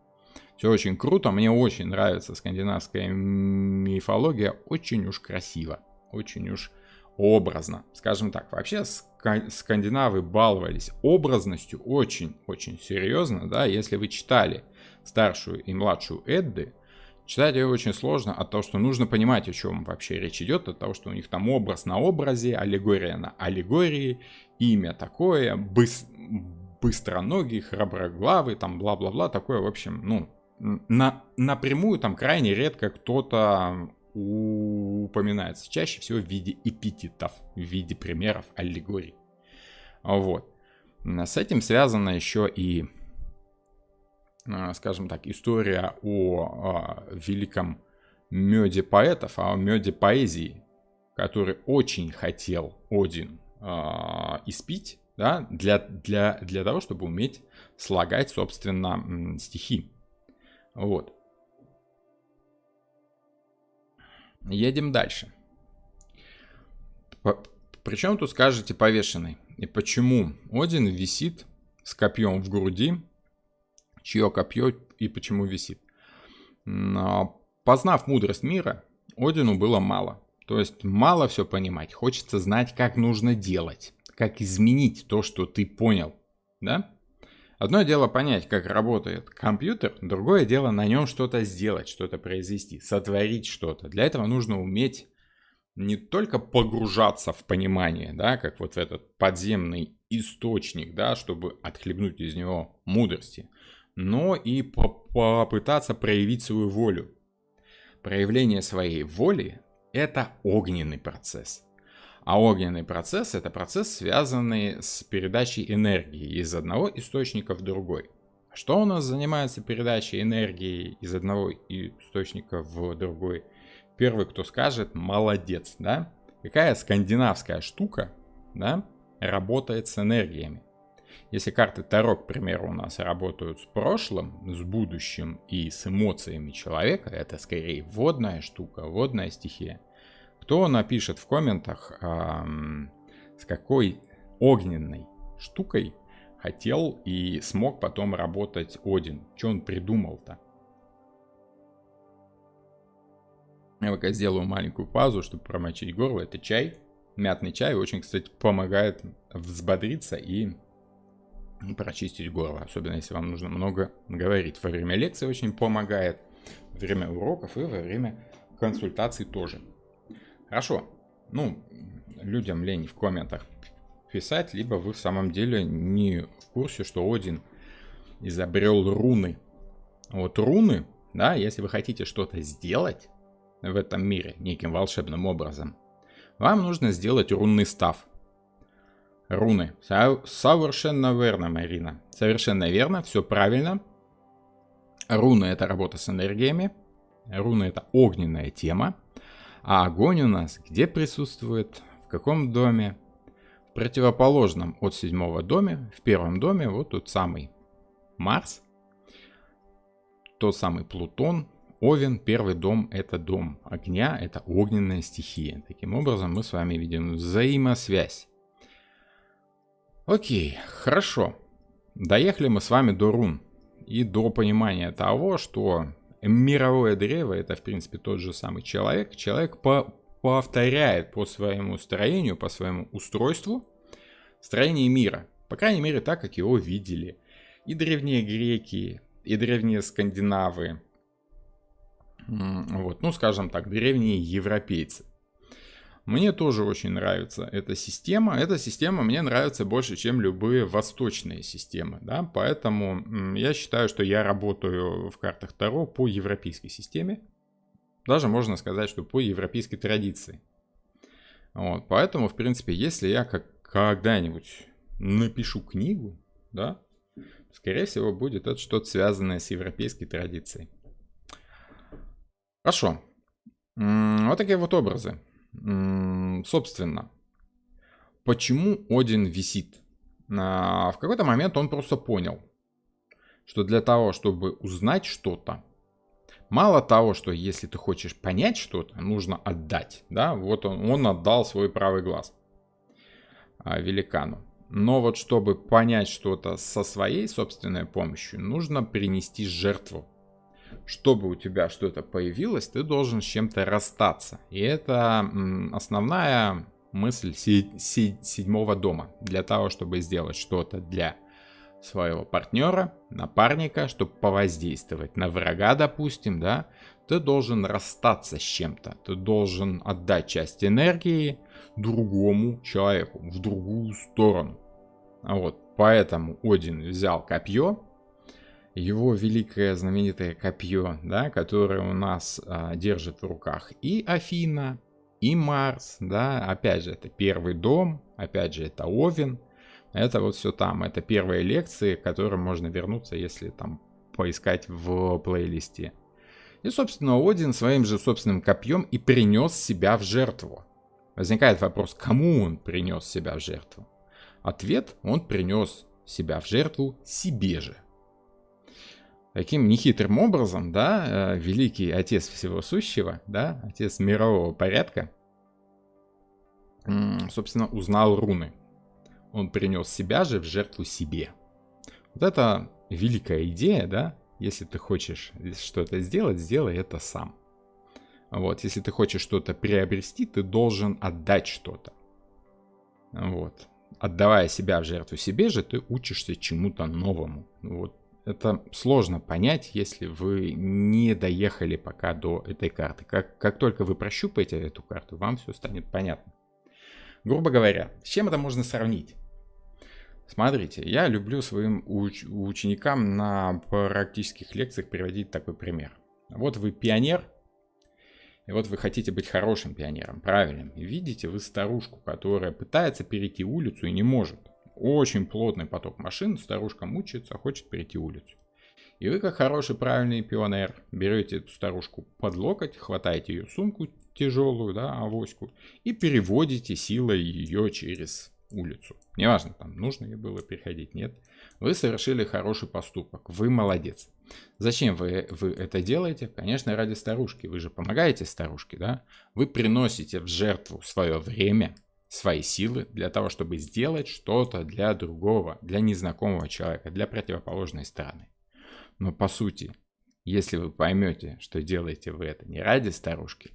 Все очень круто, мне очень нравится скандинавская мифология, очень уж красиво, очень уж образно. Скажем так, вообще скандинавы баловались образностью очень-очень серьезно, да, если вы читали старшую и младшую Эдды, читать ее очень сложно от того, что нужно понимать, о чем вообще речь идет, от того, что у них там образ на образе, аллегория на аллегории, имя такое, быстроногий, храброглавый, там бла-бла-бла, такое, в общем, ну, напрямую там крайне редко кто-то упоминается. Чаще всего в виде эпитетов, в виде примеров, аллегорий. Вот. С этим связана еще и, скажем так, история о великом меде поэтов, о меде поэзии, который очень хотел Один испить, да, для того, чтобы уметь слагать, собственно, стихи. Вот. Едем дальше. Причем тут скажете повешенный? И почему Один висит с копьем в груди? Чье копье и почему висит? Познав мудрость мира, Одину было мало. То есть мало все понимать. Хочется знать, как нужно делать. Как изменить то, что ты понял. Да? Одно дело понять, как работает компьютер, другое дело на нем что-то сделать, что-то произвести, сотворить что-то. Для этого нужно уметь не только погружаться в понимание, да, как вот в этот подземный источник, да, чтобы отхлебнуть из него мудрости, но и попытаться проявить свою волю. Проявление своей воли – это огненный процесс. А огненный процесс – это процесс, связанный с передачей энергии из одного источника в другой. Что у нас занимается передачей энергии из одного источника в другой? Первый, кто скажет, молодец, да? Какая скандинавская штука, да, работает с энергиями? Если карты Таро, к примеру, у нас работают с прошлым, с будущим и с эмоциями человека, это скорее водная штука, водная стихия. Кто напишет в комментах, с какой огненной штукой хотел и смог потом работать Один? Что он придумал-то? Я пока сделаю маленькую паузу, чтобы промочить горло. Это чай, мятный чай. Очень, кстати, помогает взбодриться и прочистить горло. Особенно, если вам нужно много говорить. Во время лекции очень помогает. Во время уроков и во время консультаций тоже. Хорошо. Ну, людям лень в комментах писать, либо вы в самом деле не в курсе, что Один изобрел руны. Вот руны, да, если вы хотите что-то сделать в этом мире неким волшебным образом, вам нужно сделать рунный став. Руны. Совершенно верно, Марина. Совершенно верно, все правильно. Руны — это работа с энергиями. Руны — это огненная тема. А огонь у нас где присутствует? В каком доме? В противоположном от 7-го доме. В первом доме вот тот самый Марс. Тот самый Плутон. Овен, первый дом — это дом огня, это огненная стихия. Таким образом мы с вами видим взаимосвязь. Окей, хорошо. Доехали мы с вами до рун. И до понимания того, что мировое древо — это, в принципе, тот же самый человек. Человек повторяет по своему строению, по своему устройству строение мира. По крайней мере, так, как его видели и древние греки, и древние скандинавы. Вот, ну, скажем так, древние европейцы. Мне тоже очень нравится эта система. Эта система мне нравится больше, чем любые восточные системы. Да? Поэтому я считаю, что я работаю в картах Таро по европейской системе. Даже можно сказать, что по европейской традиции. Вот, поэтому, в принципе, если я когда-нибудь напишу книгу, да, скорее всего, будет это что-то связанное с европейской традицией. Хорошо. Вот такие вот образы. Собственно, почему Один висит? В какой-то момент он просто понял, что для того, чтобы узнать что-то, мало того, что если ты хочешь понять что-то, нужно отдать. Да? Вот он отдал свой правый глаз великану. Но вот чтобы понять что-то со своей собственной помощью, нужно принести жертву. Чтобы у тебя что-то появилось, ты должен с чем-то расстаться. И это основная мысль 7-го дома. Для того, чтобы сделать что-то для своего партнера, напарника, чтобы повоздействовать на врага, допустим, да, ты должен расстаться с чем-то. Ты должен отдать часть энергии другому человеку, в другую сторону. Вот, поэтому Один взял копье. Его великое знаменитое копье, да, которое у нас держит в руках и Афина, и Марс, да, опять же, это первый дом, опять же, это Овен, это вот все там, это первые лекции, к которым можно вернуться, если там поискать в плейлисте. И, собственно, Один своим же собственным копьем и принес себя в жертву. Возникает вопрос, кому он принес себя в жертву? Ответ: он принес себя в жертву себе же. Таким нехитрым образом, да, великий отец всего сущего, да, отец мирового порядка, собственно, узнал руны. Он принес себя же в жертву себе. Вот это великая идея, да? Если ты хочешь что-то сделать, сделай это сам. Вот, если ты хочешь что-то приобрести, ты должен отдать что-то. Вот. Отдавая себя в жертву себе же, ты учишься чему-то новому. Вот. Это сложно понять, если вы не доехали пока до этой карты. Как только вы прощупаете эту карту, вам все станет понятно. Грубо говоря, с чем это можно сравнить? Смотрите, я люблю своим ученикам на практических лекциях приводить такой пример. Вот вы пионер, и вот вы хотите быть хорошим пионером, правильным. И видите вы старушку, которая пытается перейти улицу и не может. Очень плотный поток машин, старушка мучается, хочет перейти улицу. И вы, как хороший правильный пионер, берете эту старушку под локоть, хватаете ее сумку тяжелую, да, авоську, и переводите силой ее через улицу. Неважно, там нужно ей было переходить, нет. Вы совершили хороший поступок, вы молодец. Зачем вы это делаете? Конечно, ради старушки. Вы же помогаете старушке, да? Вы приносите в жертву свое время, свои силы для того, чтобы сделать что-то для другого, для незнакомого человека, для противоположной стороны. Но по сути, если вы поймете, что делаете вы это не ради старушки,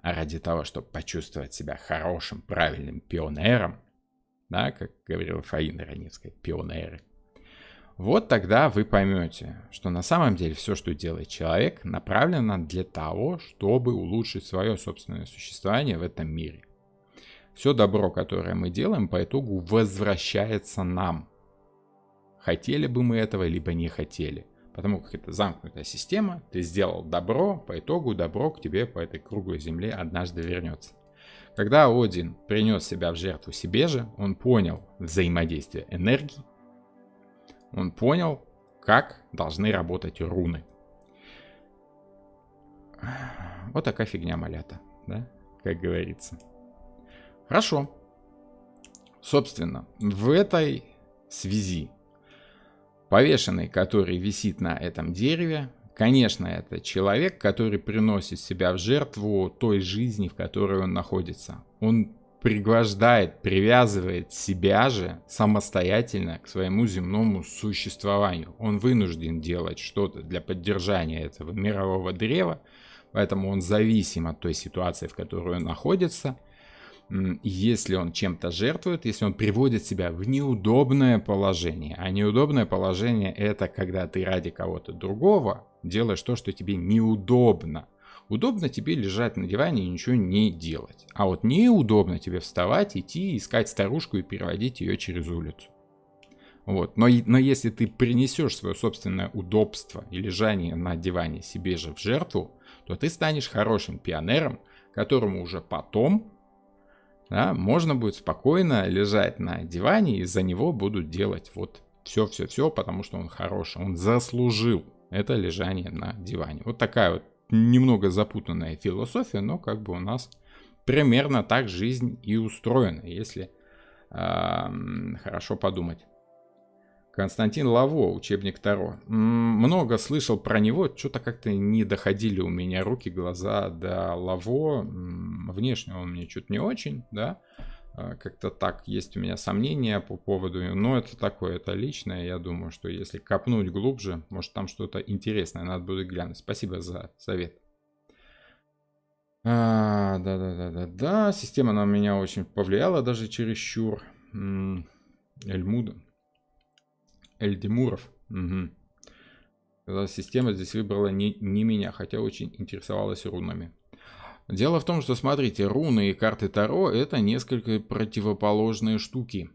а ради того, чтобы почувствовать себя хорошим, правильным пионером, да, как говорила Фаина Раневская, пионеры, вот тогда вы поймете, что на самом деле все, что делает человек, направлено для того, чтобы улучшить свое собственное существование в этом мире. Все добро, которое мы делаем, по итогу возвращается нам. Хотели бы мы этого, либо не хотели. Потому как это замкнутая система, ты сделал добро, по итогу добро к тебе по этой круглой земле однажды вернется. Когда Один принес себя в жертву себе же, он понял взаимодействие энергий, он понял, как должны работать руны. Вот такая фигня малята, да, как говорится. Хорошо. Собственно, в этой связи повешенный, который висит на этом дереве, конечно, это человек, который приносит себя в жертву той жизни, в которой он находится. Он пригвождает, привязывает себя же самостоятельно к своему земному существованию. Он вынужден делать что-то для поддержания этого мирового древа, поэтому он зависим от той ситуации, в которой он находится. Если он чем-то жертвует, если он приводит себя в неудобное положение. А неудобное положение — это когда ты ради кого-то другого делаешь то, что тебе неудобно. Удобно тебе лежать на диване и ничего не делать. А вот неудобно тебе вставать, идти, искать старушку и переводить ее через улицу. Вот. Но если ты принесешь свое собственное удобство и лежание на диване себе же в жертву, то ты станешь хорошим пионером, которому уже потом, да, можно будет спокойно лежать на диване, и за него будут делать вот все, потому что он хороший. Он заслужил это лежание на диване. Вот такая вот немного запутанная философия, но как бы у нас примерно так жизнь и устроена, если хорошо подумать. Константин Лаво, учебник Таро. Много слышал про него, что-то как-то не доходили у меня руки, глаза до Лаво. Внешне он мне что-то не очень, да. Как-то так, есть у меня сомнения по поводу, но это такое, это личное. Я думаю, что если копнуть глубже, может там что-то интересное, надо будет глянуть. Спасибо за совет. Да, система на меня очень повлияла, даже чересчур. Эльдемуров. Угу. Система здесь выбрала не меня, хотя очень интересовалась рунами. Дело в том, что, смотрите, руны и карты Таро — это несколько противоположные штуки.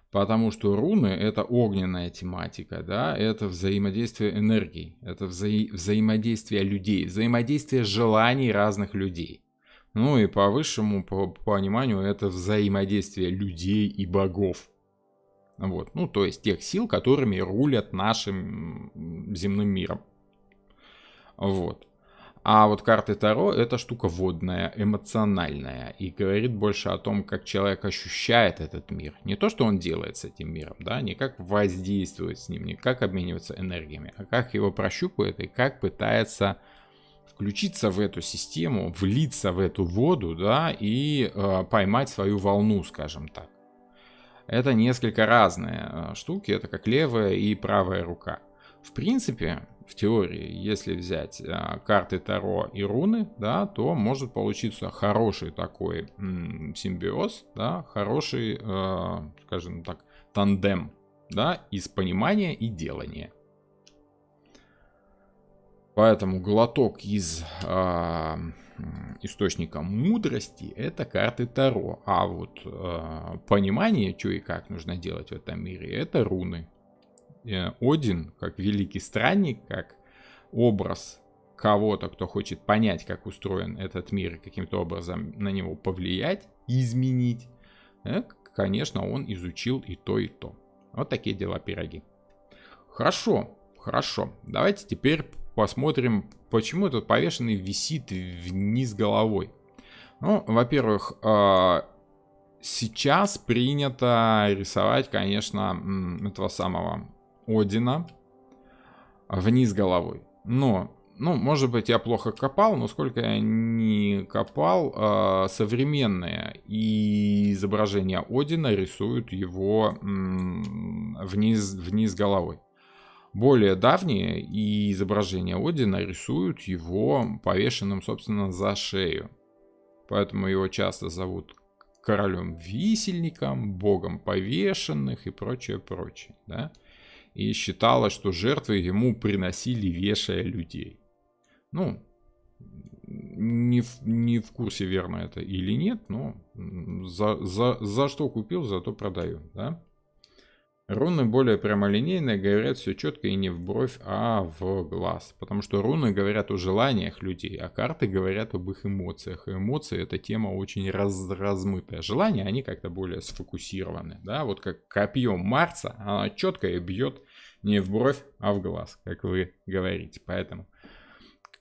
Потому что руны — это огненная тематика, да, это взаимодействие энергий, это взаимодействие людей, взаимодействие желаний разных людей. Ну и по высшему пониманию это взаимодействие людей и богов. Вот. Ну, то есть тех сил, которыми рулят нашим земным миром. Вот. А вот карты Таро — это штука водная, эмоциональная. И говорит больше о том, как человек ощущает этот мир. Не то, что он делает с этим миром, да, не как воздействует с ним, не как обменивается энергиями, а как его прощупывает и как пытается включиться в эту систему, влиться в эту воду, да, и поймать свою волну, скажем так. Это несколько разные штуки, это как левая и правая рука. В принципе, в теории, если взять карты Таро и руны, да, то может получиться хороший такой симбиоз, да, хороший, скажем так, тандем, да, из понимания и делания. Поэтому глоток из источника мудрости — это карты Таро. А вот понимание, что и как нужно делать в этом мире — это руны. Один, как великий странник, как образ кого-то, кто хочет понять, как устроен этот мир и каким-то образом на него повлиять, изменить, конечно, он изучил и то, и то. Вот такие дела, пироги. Хорошо, хорошо. Давайте теперь посмотрим, почему этот повешенный висит вниз головой. Ну, во-первых, сейчас принято рисовать, конечно, этого самого Одина вниз головой. Но, ну, может быть, я плохо копал, но сколько я не копал, современные изображения Одина рисуют его вниз головой. Более давние изображения Одина рисуют его повешенным, собственно, за шею. Поэтому его часто зовут королем-висельником, богом повешенных и прочее, прочее, да? И считалось, что жертвы ему приносили, вешая людей. Ну, не в курсе, верно это или нет, но за что купил, зато продаю, да? Руны более прямолинейные, говорят все четко и не в бровь, а в глаз. Потому что руны говорят о желаниях людей, а карты говорят об их эмоциях. И эмоции — это тема очень размытая. Желания, они как-то более сфокусированы. Да? Вот как копье Марса, она четко и бьет не в бровь, а в глаз, как вы говорите. Поэтому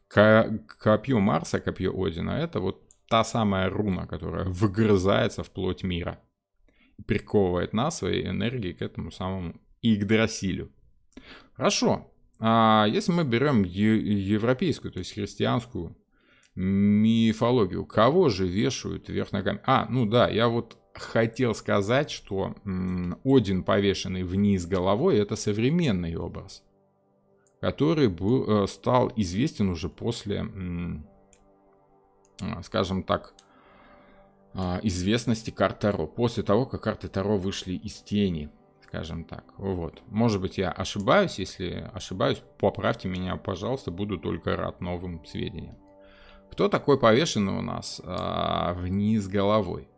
копье Марса, копье Одина — это вот та самая руна, которая выгрызается в плоть мира. Приковывает нас своей энергией к этому самому Игдрасилю. Хорошо. А если мы берем европейскую, то есть христианскую мифологию, кого же вешают вверх ногами? Ну да, я вот хотел сказать, что Один, повешенный вниз головой, это современный образ, который стал известен уже после, скажем так, известности карт Таро, после того, как карты Таро вышли из тени, скажем так. Вот. Может быть, я ошибаюсь. Если ошибаюсь, поправьте меня, пожалуйста, буду только рад новым сведениям. Кто такой повешенный у нас вниз головой?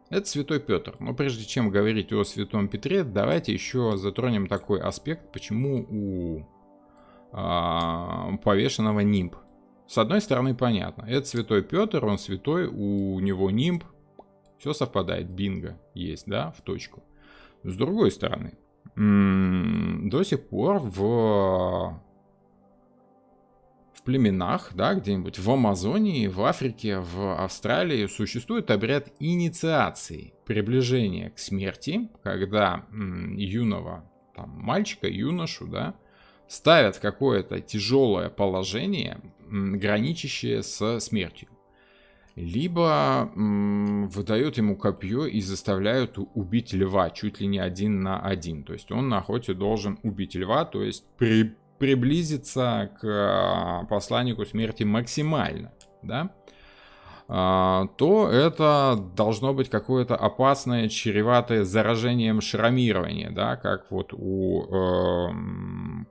Это святой Петр. Но прежде чем говорить о святом Петре, давайте еще затронем такой аспект, почему у повешенного нимб. С одной стороны, понятно. Это святой Петр, он святой, у него нимб. Все совпадает, бинго есть, да, в точку. С другой стороны, до сих пор в племенах, да, где-нибудь в Амазонии, в Африке, в Австралии существует обряд инициации, приближения к смерти, когда юного там, мальчика, юношу, да, ставят в какое-то тяжелое положение, граничащее со смертью. Либо выдают ему копье и заставляют убить льва чуть ли не 1 на 1. То есть он на охоте должен убить льва, то есть приблизиться к посланнику смерти максимально, да? То это должно быть какое-то опасное, чреватое заражением шрамирование, да, как вот у,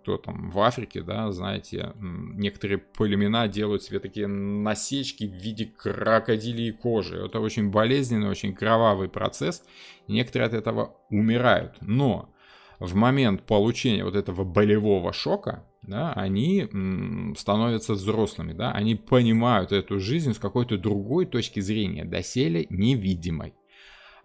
кто там в Африке, да, знаете, некоторые племена делают себе такие насечки в виде крокодилей кожи. Это очень болезненный, очень кровавый процесс, некоторые от этого умирают, но в момент получения вот этого болевого шока, да, они становятся взрослыми, да, они понимают эту жизнь с какой-то другой точки зрения, доселе невидимой.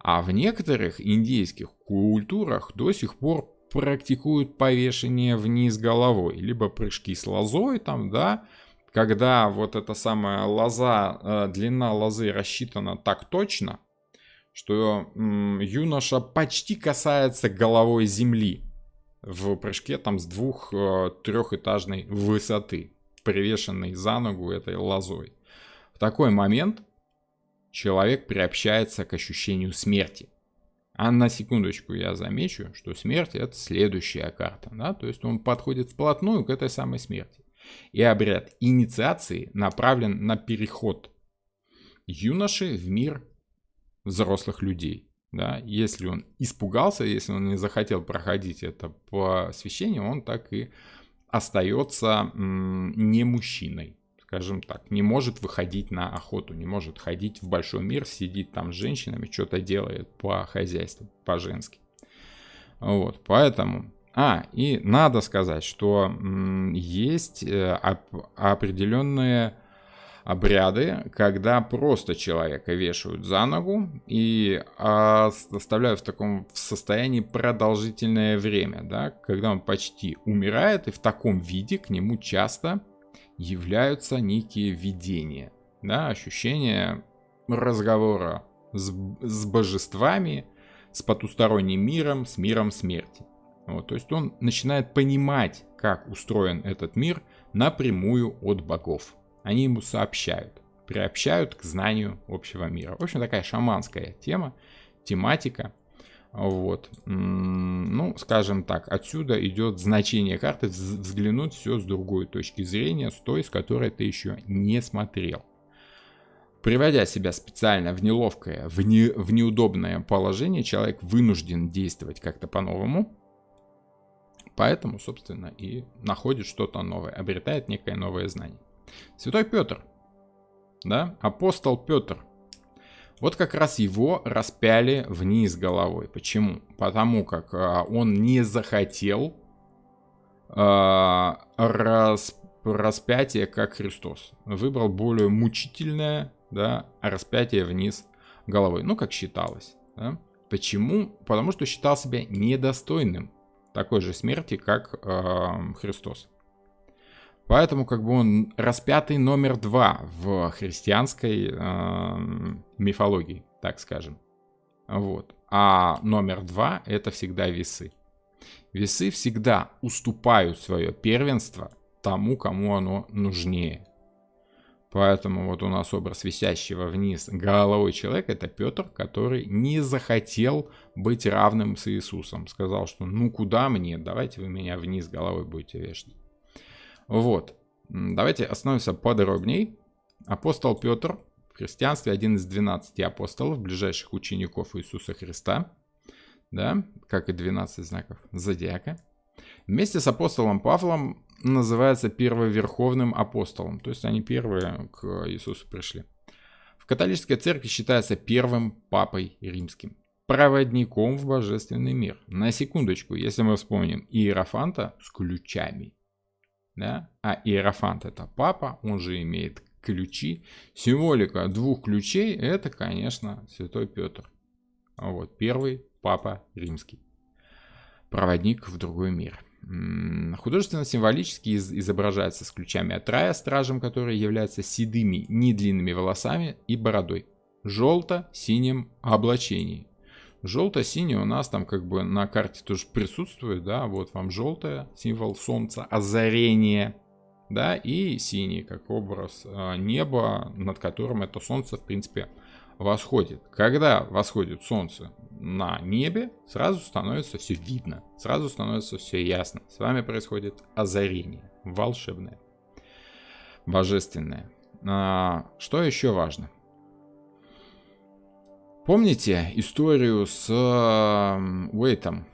А в некоторых индейских культурах до сих пор практикуют повешение вниз головой, либо прыжки с лозой там, да, когда вот эта самая лоза, длина лозы рассчитана так точно, что юноша почти касается головой земли в прыжке там с 2-3-этажной высоты. привешенный за ногу этой лозой. В такой момент человек приобщается к ощущению смерти. А на секундочку я замечу, что смерть — это следующая карта. Да? То есть он подходит вплотную к этой самой смерти. И обряд инициации направлен на переход юноши в мир взрослых людей. Да? Если он испугался, если он не захотел проходить это посвящение, он так и остается не мужчиной. Скажем так, не может выходить на охоту, не может ходить в большой мир, сидит там с женщинами, что-то делает по хозяйству, по-женски. Вот, поэтому... и надо сказать, что есть определенные обряды, когда просто человека вешают за ногу и оставляют в состоянии продолжительное время, да, когда он почти умирает, и в таком виде к нему часто являются некие видения, да, ощущения разговора с божествами, с потусторонним миром, с миром смерти. Вот, то есть он начинает понимать, как устроен этот мир напрямую от богов. Они ему сообщают, приобщают к знанию общего мира. В общем, такая шаманская тематика. Вот. Ну, скажем так, отсюда идет значение карты взглянуть все с другой точки зрения, с той, с которой ты еще не смотрел. Приводя себя специально в неловкое, в неудобное положение, человек вынужден действовать как-то по-новому. Поэтому, собственно, и находит что-то новое, обретает некое новое знание. Святой Петр, да, апостол Петр. Вот как раз его распяли вниз головой. Почему? Потому как он не захотел распятие как Христос. Выбрал более мучительное, да, распятие вниз головой. Ну, как считалось. Да? Почему? Потому что считал себя недостойным такой же смерти, как Христос. Поэтому как бы он распятый номер 2 в христианской мифологии, так скажем. Вот. А номер 2 это всегда весы. Весы всегда уступают свое первенство тому, кому оно нужнее. Поэтому вот у нас образ висящего вниз головой человека — это Петр, который не захотел быть равным с Иисусом. Сказал, что ну куда мне, давайте вы меня вниз головой будете вешать. Вот. Давайте остановимся подробней. Апостол Петр в христианстве один из 12 апостолов, ближайших учеников Иисуса Христа. Да, как и 12 знаков зодиака. Вместе с апостолом Павлом называется первоверховным апостолом. То есть они первые к Иисусу пришли. В католической церкви считается первым папой римским. Проводником в божественный мир. На секундочку, если мы вспомним Иерофанта с ключами. Да? А Иерофант — это папа, он же имеет ключи. Символика 2 ключей — это, конечно, святой Петр. Вот, первый папа римский. Проводник в другой мир. Художественно-символически изображается с ключами от рая, стражем, который является седыми, недлинными волосами и бородой. Желто-синим облачении. Желто-синий у нас там как бы на карте тоже присутствует, да, вот вам желтое, символ солнца, озарение, да, и синий, как образ неба, над которым это солнце, в принципе, восходит. Когда восходит солнце на небе, сразу становится все видно, сразу становится все ясно. С вами происходит озарение, волшебное, божественное. Что еще важно? Помните историю с Уэйтом?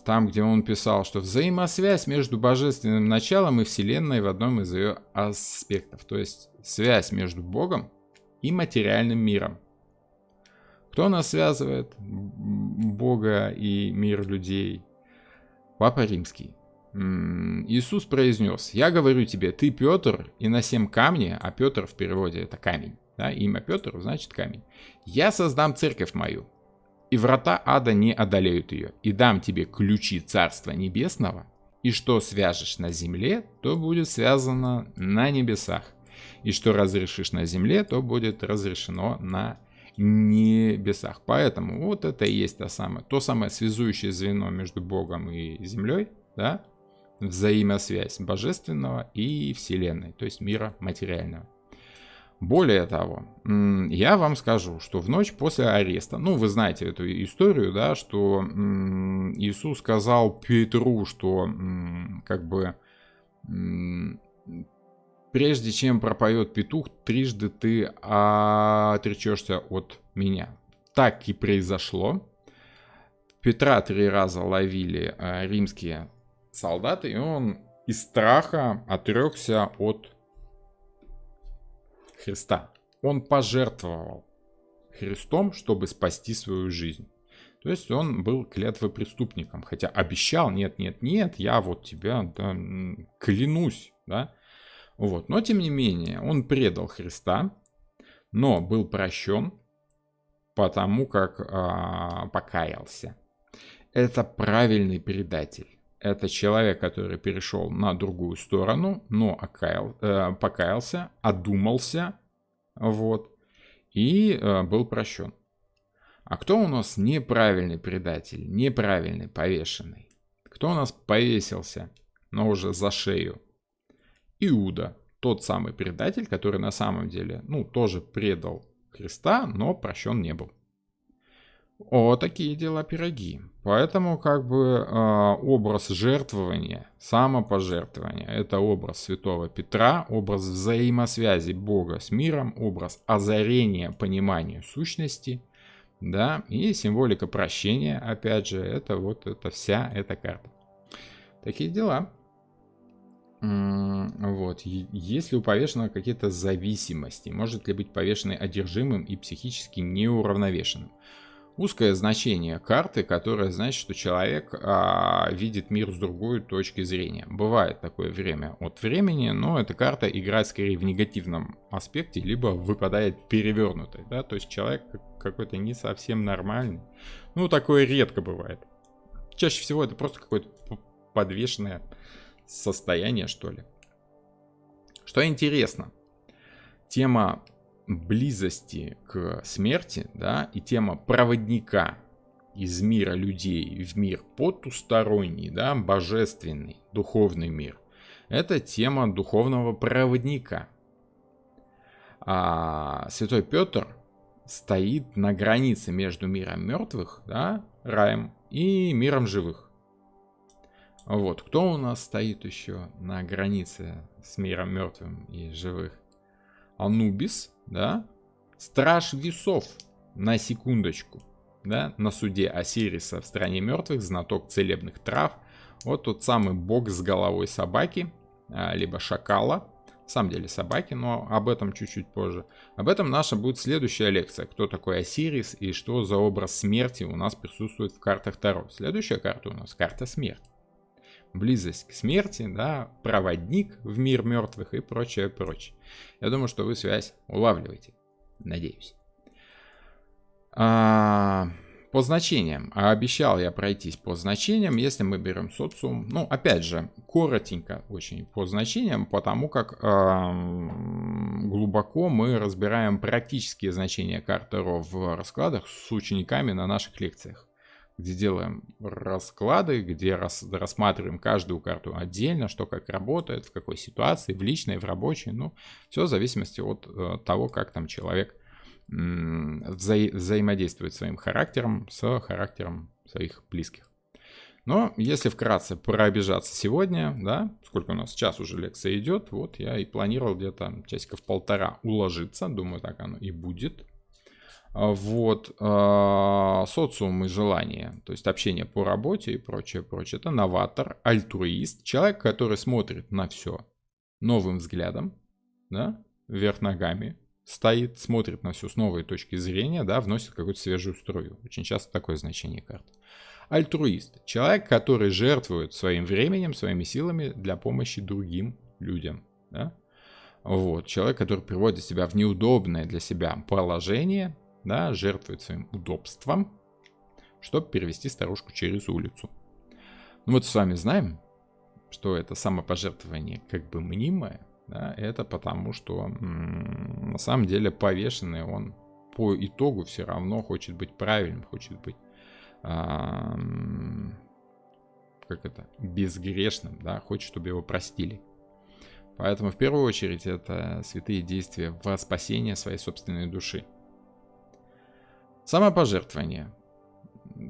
Там, где он писал, что взаимосвязь между божественным началом и Вселенной в одном из ее аспектов. То есть связь между Богом и материальным миром. Кто нас связывает? Бога и мир людей? Папа Римский. Иисус произнес: «Я говорю тебе, ты Петр, и на сем камне», а Петр в переводе это камень. Да, имя Петр значит камень. «Я создам церковь мою, и врата ада не одолеют ее, и дам тебе ключи Царства Небесного, и что свяжешь на земле, то будет связано на небесах, и что разрешишь на земле, то будет разрешено на небесах». Поэтому вот это и есть то самое связующее звено между Богом и землей, да? взаимосвязь божественного и вселенной, то есть мира материального. Более того, я вам скажу, что в ночь после ареста, ну, вы знаете эту историю, да, что Иисус сказал Петру, что как бы прежде чем пропоет петух, трижды ты отречешься от меня. Так и произошло. Петра 3 раза ловили римские солдаты, и он из страха отрекся от Христа. Он пожертвовал Христом, чтобы спасти свою жизнь. То есть он был клятвопреступником, хотя обещал, нет, я вот тебя, да, клянусь, да. Вот. Но тем не менее, он предал Христа, но был прощен, потому как покаялся. Это правильный предатель. Это человек, который перешел на другую сторону, но покаялся, одумался, вот, и был прощен. А кто у нас неправильный предатель, неправильный повешенный? Кто у нас повесился, но уже за шею? Иуда, тот самый предатель, который на самом деле, ну, тоже предал Христа, но прощен не был. О, такие дела пироги. Поэтому как бы образ жертвования, самопожертвования, это образ святого Петра, образ взаимосвязи Бога с миром, образ озарения понимания сущности, да, и символика прощения, опять же, это вот это вся эта карта. Такие дела. Вот. Есть ли у повешенного какие-то зависимости? Может ли быть повешенный одержимым и психически неуравновешенным? Узкое значение карты, которое значит, что человек видит мир с другой точки зрения. Бывает такое время от времени, но эта карта играет скорее в негативном аспекте, либо выпадает перевернутой. Да? То есть человек какой-то не совсем нормальный. Ну, такое редко бывает. Чаще всего это просто какое-то подвешенное состояние, что ли. Что интересно, тема близости к смерти, да, и тема проводника из мира людей в мир потусторонний, да, божественный, духовный мир, это тема духовного проводника. А Святой Петр стоит на границе между миром мертвых, да, раем, и миром живых. Вот, кто у нас стоит еще на границе с миром мертвым и живых? Анубис, да, страж весов, на секундочку, да, на суде Осириса в стране мертвых, знаток целебных трав, вот тот самый бог с головой собаки, либо шакала, на самом деле собаки, но об этом чуть-чуть позже. Об этом наша будет следующая лекция, кто такой Осирис и что за образ смерти у нас присутствует в картах Таро. Следующая карта у нас карта смерть. Близость к смерти, да, проводник в мир мертвых и прочее, прочее. Я думаю, что вы связь улавливаете. Надеюсь. По значениям. Обещал я пройтись по значениям, если мы берем социум. Ну, опять же, коротенько очень по значениям, потому как глубоко мы разбираем практические значения карт Таро в раскладах с учениками на наших лекциях, где делаем расклады, где рассматриваем каждую карту отдельно, что как работает, в какой ситуации, в личной, в рабочей. Ну, все в зависимости от того, как там человек взаимодействует своим характером с характером своих близких. Но если вкратце пробежаться сегодня, да, сколько у нас, час уже лекция идет, вот я и планировал где-то часиков полтора уложиться, думаю, так оно и будет. Вот, социум и желание, то есть общение по работе и прочее, прочее. Это новатор, альтруист, человек, который смотрит на все новым взглядом, да, вверх ногами, стоит, смотрит на все с новой точки зрения, да, вносит какую-то свежую струю. Очень часто такое значение карт. Альтруист, человек, который жертвует своим временем, своими силами для помощи другим людям, да. Вот, человек, который приводит себя в неудобное для себя положение, да, жертвует своим удобством, чтобы перевести старушку через улицу. Ну вот с вами знаем, что это самопожертвование как бы мнимое, да, это потому, что на самом деле повешенный он по итогу все равно хочет быть правильным, хочет быть как это, безгрешным, да, хочет, чтобы его простили. Поэтому в первую очередь это святые действия во спасение своей собственной души. Самопожертвование.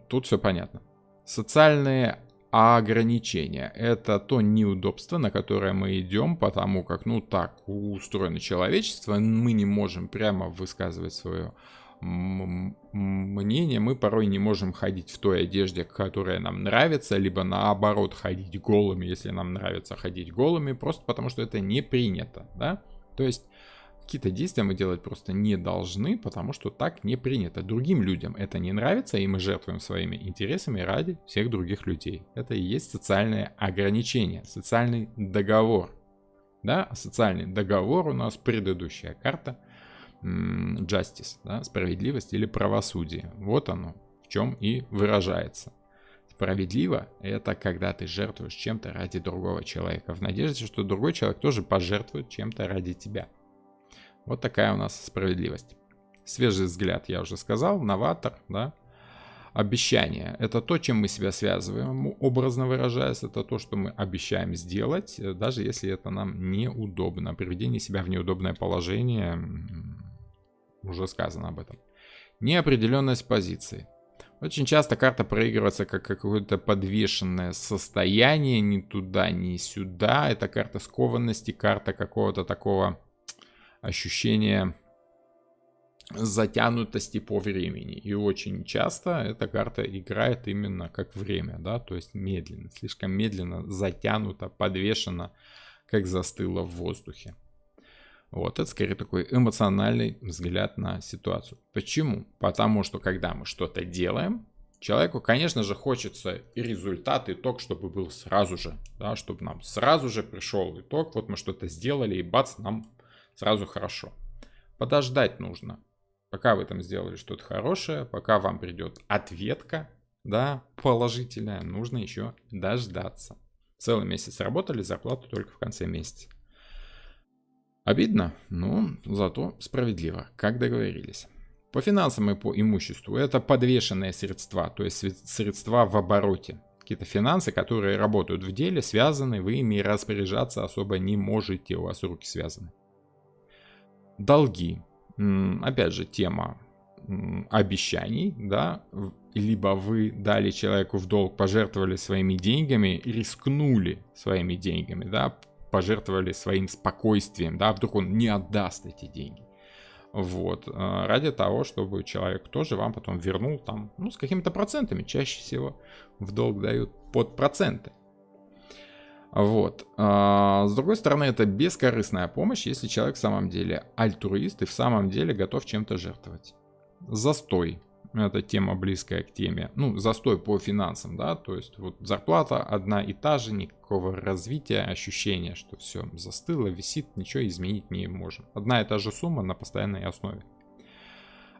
Тут все понятно. Социальные ограничения. Это то неудобство, на которое мы идем, потому как, ну так устроено человечество, мы не можем прямо высказывать свое мнение, мы порой не можем ходить в той одежде, которая нам нравится, либо наоборот ходить голыми, если нам нравится ходить голыми, просто потому что это не принято, да? То есть какие-то действия мы делать просто не должны, потому что так не принято. Другим людям это не нравится, и мы жертвуем своими интересами ради всех других людей. Это и есть социальное ограничение, социальный договор. Да? Социальный договор у нас предыдущая карта. Justice, да? Справедливость или правосудие. Вот оно в чем и выражается. Справедливо — это когда ты жертвуешь чем-то ради другого человека, в надежде, что другой человек тоже пожертвует чем-то ради тебя. Вот такая у нас справедливость. Свежий взгляд, я уже сказал, новатор, да. Обещание — это то, чем мы себя связываем, образно выражаясь, это то, что мы обещаем сделать, даже если это нам неудобно. Приведение себя в неудобное положение, уже сказано об этом. Неопределенность позиции. Очень часто карта проигрывается как какое-то подвешенное состояние, ни туда, ни сюда. Это карта скованности, карта какого-то такого ощущения затянутости по времени. И очень часто эта карта играет именно как время, да, то есть медленно, слишком медленно, затянуто, подвешено, как застыло в воздухе. Вот, это скорее такой эмоциональный взгляд на ситуацию. Почему? Потому что когда мы что-то делаем, человеку, конечно же, хочется и результат, итог, чтобы был сразу же, да, чтобы нам сразу же пришел итог, вот мы что-то сделали, и бац, нам сразу хорошо. Подождать нужно, пока вы там сделали что-то хорошее, пока вам придет ответка, да, положительная, нужно еще дождаться. Целый месяц работали, зарплату только в конце месяца. Обидно, но зато справедливо, как договорились. По финансам и по имуществу это подвешенные средства, то есть средства в обороте. Какие-то финансы, которые работают в деле, связаны, вы ими распоряжаться особо не можете, у вас руки связаны. Долги. Опять же, тема обещаний, да, либо вы дали человеку в долг, пожертвовали своими деньгами, рискнули своими деньгами, да, пожертвовали своим спокойствием, да, вдруг он не отдаст эти деньги. Вот, ради того, чтобы человек тоже вам потом вернул там, ну, с какими-то процентами, чаще всего в долг дают под проценты. Вот. С другой стороны, это бескорыстная помощь, если человек в самом деле альтруист и в самом деле готов чем-то жертвовать. Застой. Это тема близкая к теме. Ну, застой по финансам, да, то есть вот зарплата одна и та же, никакого развития, ощущения, что все застыло, висит, ничего изменить не можем. Одна и та же сумма на постоянной основе.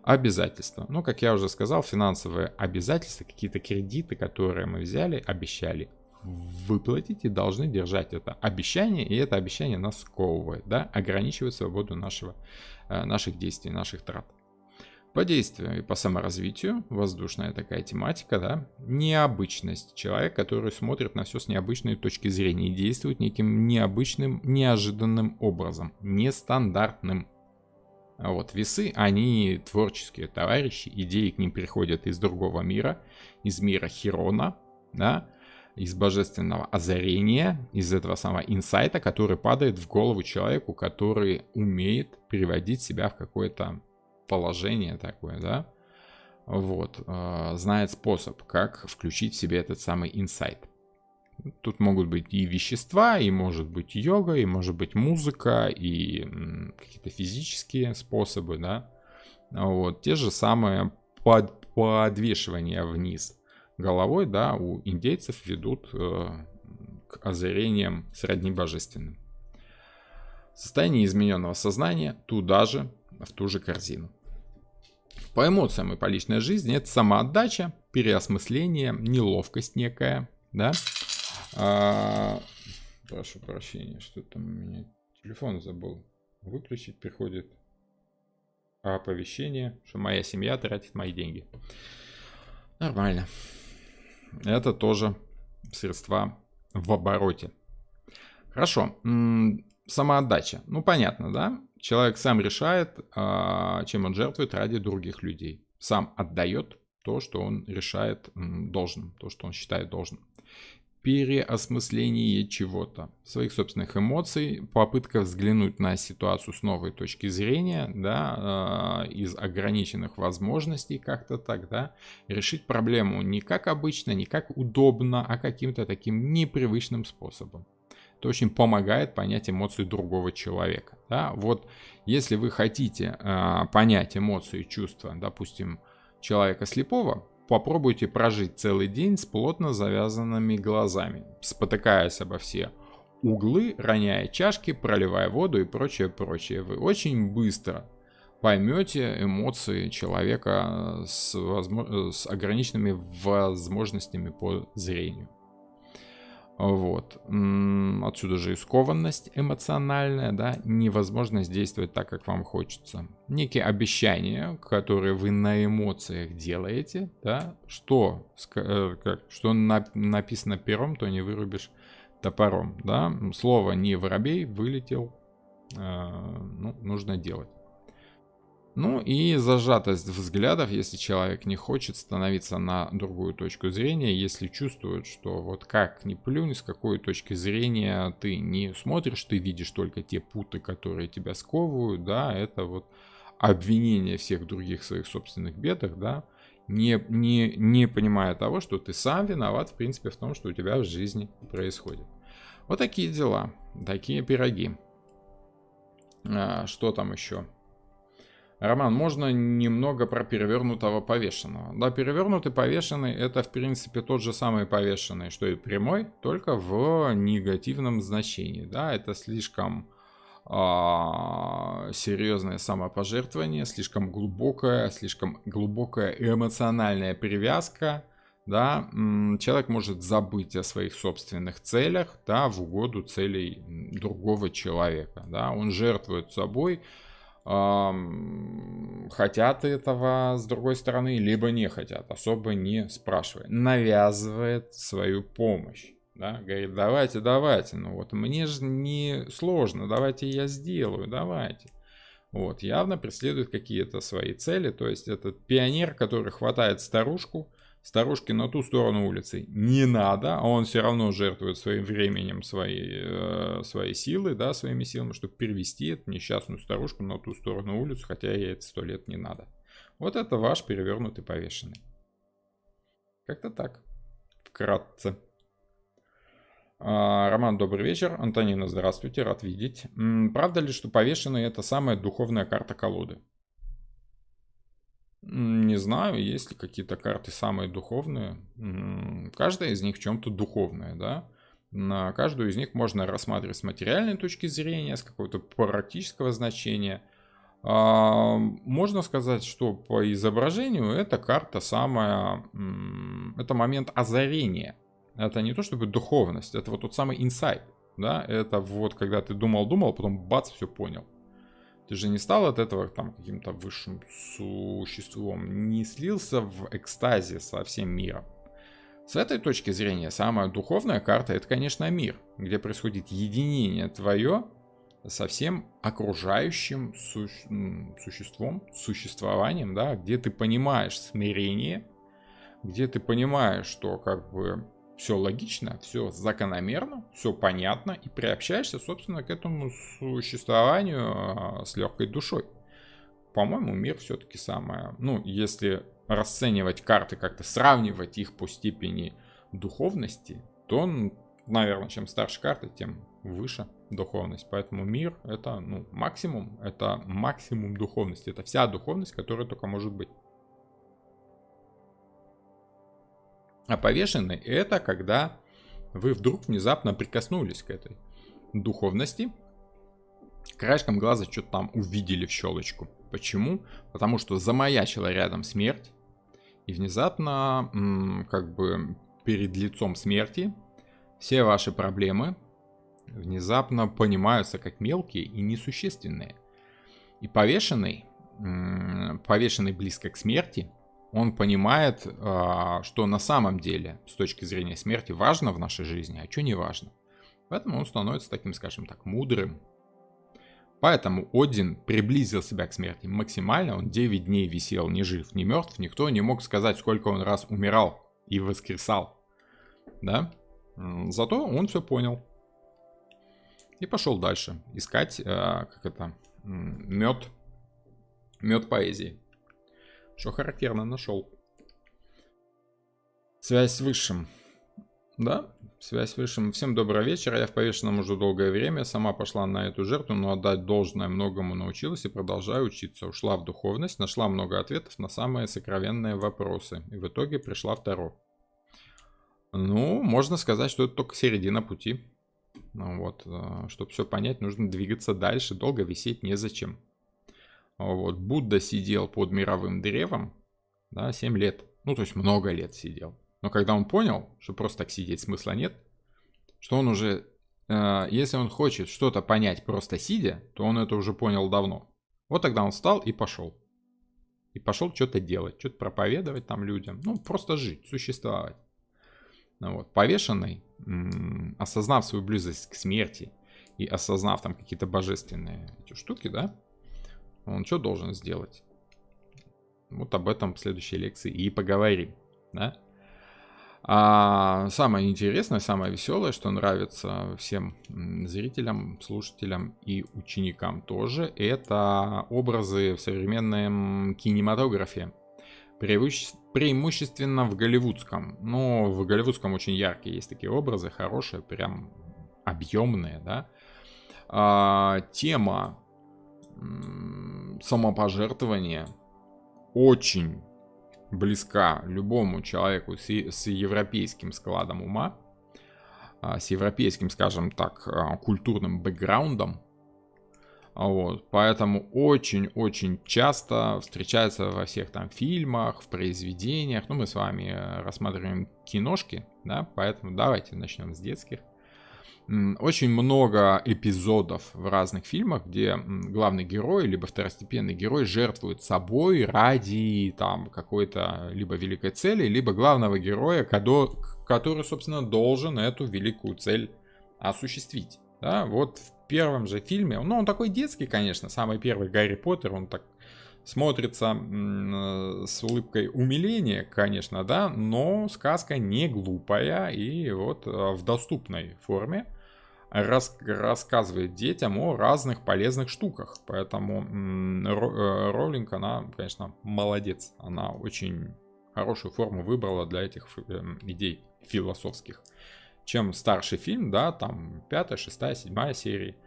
Обязательства. Ну, как я уже сказал, финансовые обязательства, какие-то кредиты, которые мы взяли, обещали выплатить и должны держать это обещание, и это обещание нас сковывает, да, ограничивает свободу наших действий, наших трат. По действию и по саморазвитию, воздушная такая тематика, да, необычность. Человек, который смотрит на все с необычной точки зрения и действует неким необычным, неожиданным образом, нестандартным. А вот весы, они творческие товарищи, идеи к ним приходят из другого мира, из мира Хирона, да, из божественного озарения, из этого самого инсайта, который падает в голову человеку, который умеет переводить себя в какое-то положение такое, да, вот, знает способ, как включить в себе этот самый инсайт. Тут могут быть и вещества, и может быть йога, и может быть музыка, и какие-то физические способы, да, вот, те же самые подвешивания вниз головой, да, у индейцев ведут к озарениям сродни божественным. Состояние измененного сознания туда же, в ту же корзину. По эмоциям и по личной жизни это самоотдача, переосмысление, неловкость некая, да. Прошу прощения, что там у меня телефон забыл выключить, приходит оповещение, что моя семья тратит мои деньги. Нормально. Это тоже средства в обороте. Хорошо. Самоотдача. Ну, понятно, да? Человек сам решает, чем он жертвует ради других людей. Сам отдает то, что он решает должным, то, что он считает должным. Переосмысление чего-то, своих собственных эмоций, попытка взглянуть на ситуацию с новой точки зрения, да, из ограниченных возможностей как-то так, да, решить проблему не как обычно, не как удобно, а каким-то таким непривычным способом. Это очень помогает понять эмоции другого человека. Да? Вот если вы хотите понять эмоции и чувства, допустим, человека слепого, попробуйте прожить целый день с плотно завязанными глазами, спотыкаясь обо все углы, роняя чашки, проливая воду и прочее, прочее. Вы очень быстро поймете эмоции человека с ограниченными возможностями по зрению. Вот. Отсюда же и скованность эмоциональная, да, невозможность действовать так, как вам хочется. Некие обещания, которые вы на эмоциях делаете, да, что написано пером, то не вырубишь топором, да. Слово «не воробей» вылетел, нужно делать. Ну и зажатость взглядов, если человек не хочет становиться на другую точку зрения, если чувствует, что вот как ни плюнь, с какой точки зрения ты не смотришь, ты видишь только те путы, которые тебя сковывают, да, это вот обвинение всех других в своих собственных бедах, да, не понимая того, что ты сам виноват, в принципе, в том, что у тебя в жизни происходит. Вот такие дела, такие пироги. Что там еще? Роман, можно немного про перевернутого повешенного? Да, перевернутый повешенный — это, в принципе, тот же самый повешенный, что и прямой, только в негативном значении. Да, это слишком серьезное самопожертвование, слишком глубокая эмоциональная привязка. Да, человек может забыть о своих собственных целях, да, в угоду целей другого человека. Да, он жертвует собой, хотят этого, с другой стороны, либо не хотят, особо не спрашивая, навязывает свою помощь, да? Говорит, давайте, ну вот мне же не сложно, давайте я сделаю, давайте. Вот, явно преследует какие-то свои цели, то есть этот пионер, который хватает старушке на ту сторону улицы не надо, а он все равно жертвует своим временем, свои силы, да, своими силами, чтобы перевести эту несчастную старушку на ту сторону улицы, хотя ей это 100 лет не надо. Вот это ваш перевернутый повешенный. Как-то так, вкратце. Роман, добрый вечер. Антонина, здравствуйте, рад видеть. Правда ли, что повешенный — это самая духовная карта колоды? Не знаю, есть ли какие-то карты самые духовные. Каждая из них в чем-то духовная, да. На каждую из них можно рассматривать с материальной точки зрения, с какого-то практического значения. Можно сказать, что по изображению эта карта самая... Это момент озарения. Это не то чтобы духовность, это вот тот самый инсайт. Да? Это вот когда ты думал, потом бац, все понял. Ты же не стал от этого там каким-то высшим существом, не слился в экстазе со всем миром. С этой точки зрения самая духовная карта — это, конечно, мир, где происходит единение твое со всем окружающим существованием, да, где ты понимаешь смирение, где ты понимаешь, что как бы все логично, все закономерно, все понятно, и приобщаешься, собственно, к этому существованию с легкой душой. По-моему, мир все-таки самое... Ну, если расценивать карты, как-то сравнивать их по степени духовности, то, наверное, чем старше карта, тем выше духовность. Поэтому мир — это максимум духовности. Это вся духовность, которая только может быть. А повешенный — это когда вы вдруг внезапно прикоснулись к этой духовности, краешком глаза что-то там увидели в щелочку. Почему? Потому что замаячила рядом смерть, и внезапно, как бы перед лицом смерти, все ваши проблемы внезапно понимаются как мелкие и несущественные. И повешенный близко к смерти, Он понимает, что на самом деле с точки зрения смерти важно в нашей жизни, а что не важно. Поэтому он становится таким, скажем так, мудрым. Поэтому Один приблизил себя к смерти максимально. Он 9 дней висел ни жив, ни мертв. Никто не мог сказать, сколько он раз умирал и воскресал. Да? Зато он все понял. И пошел дальше искать, мед поэзии. Что характерно, нашел. Связь с Высшим. Да, связь с Высшим. Всем доброго вечера. Я в повешенном уже долгое время. Сама пошла на эту жертву, но отдать должное многому научилась и продолжаю учиться. Ушла в духовность, нашла много ответов на самые сокровенные вопросы. И в итоге пришла в Таро. Ну, можно сказать, что это только середина пути. Ну, вот, чтобы все понять, нужно двигаться дальше. Долго висеть незачем. Вот, Будда сидел под мировым древом, да, 7 лет. Ну, то есть много лет сидел. Но когда он понял, что просто так сидеть смысла нет, что он уже, если он хочет что-то понять просто сидя, то он это уже понял давно. Вот тогда он встал и пошел. И пошел что-то делать, что-то проповедовать там людям. Ну, просто жить, существовать. Ну, вот. Повешенный, осознав свою близость к смерти и осознав там какие-то божественные эти штуки, да, он что должен сделать? Вот об этом в следующей лекции и поговорим, да? А самое интересное, самое веселое, что нравится всем зрителям, слушателям и ученикам тоже, это образы в современном кинематографе. Преимущественно в голливудском. Но в голливудском очень яркие есть такие образы, хорошие, прям объемные, да. Тема самопожертвования очень близка любому человеку с европейским складом ума, с европейским, скажем так, культурным бэкграундом. Вот, поэтому очень-очень часто встречается во всех там фильмах, в произведениях. Ну, мы с вами рассматриваем киношки, да, поэтому давайте начнем с детских. Очень много эпизодов в разных фильмах, где главный герой, либо второстепенный герой жертвует собой ради там какой-то либо великой цели, либо главного героя, который, собственно, должен эту великую цель осуществить. Да? Вот в первом же фильме, ну, он такой детский, конечно, самый первый Гарри Поттер, он так смотрится с улыбкой умиления, конечно, да, но сказка не глупая и вот в доступной форме рассказывает детям о разных полезных штуках. Поэтому Роулинг, она, конечно, молодец. Она очень хорошую форму выбрала для этих идей философских. Чем старше фильм, да, там 5, 6, 7 серии,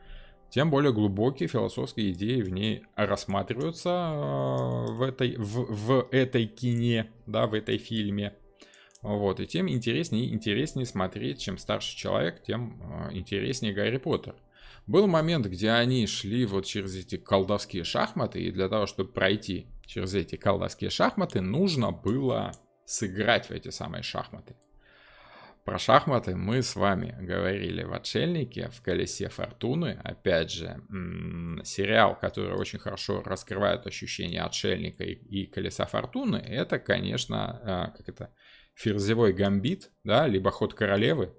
тем более глубокие философские идеи в ней рассматриваются в этой кине, да, в этой фильме. Вот, и тем интереснее смотреть, чем старше человек, тем интереснее Гарри Поттер. Был момент, где они шли вот через эти колдовские шахматы, и для того, чтобы пройти через эти колдовские шахматы, нужно было сыграть в эти самые шахматы. Про шахматы мы с вами говорили в «Отшельнике», в «Колесе фортуны». Опять же, сериал, который очень хорошо раскрывает ощущения «Отшельника» и «Колеса фортуны», это, конечно, «Ферзевой гамбит», да, либо «Ход королевы».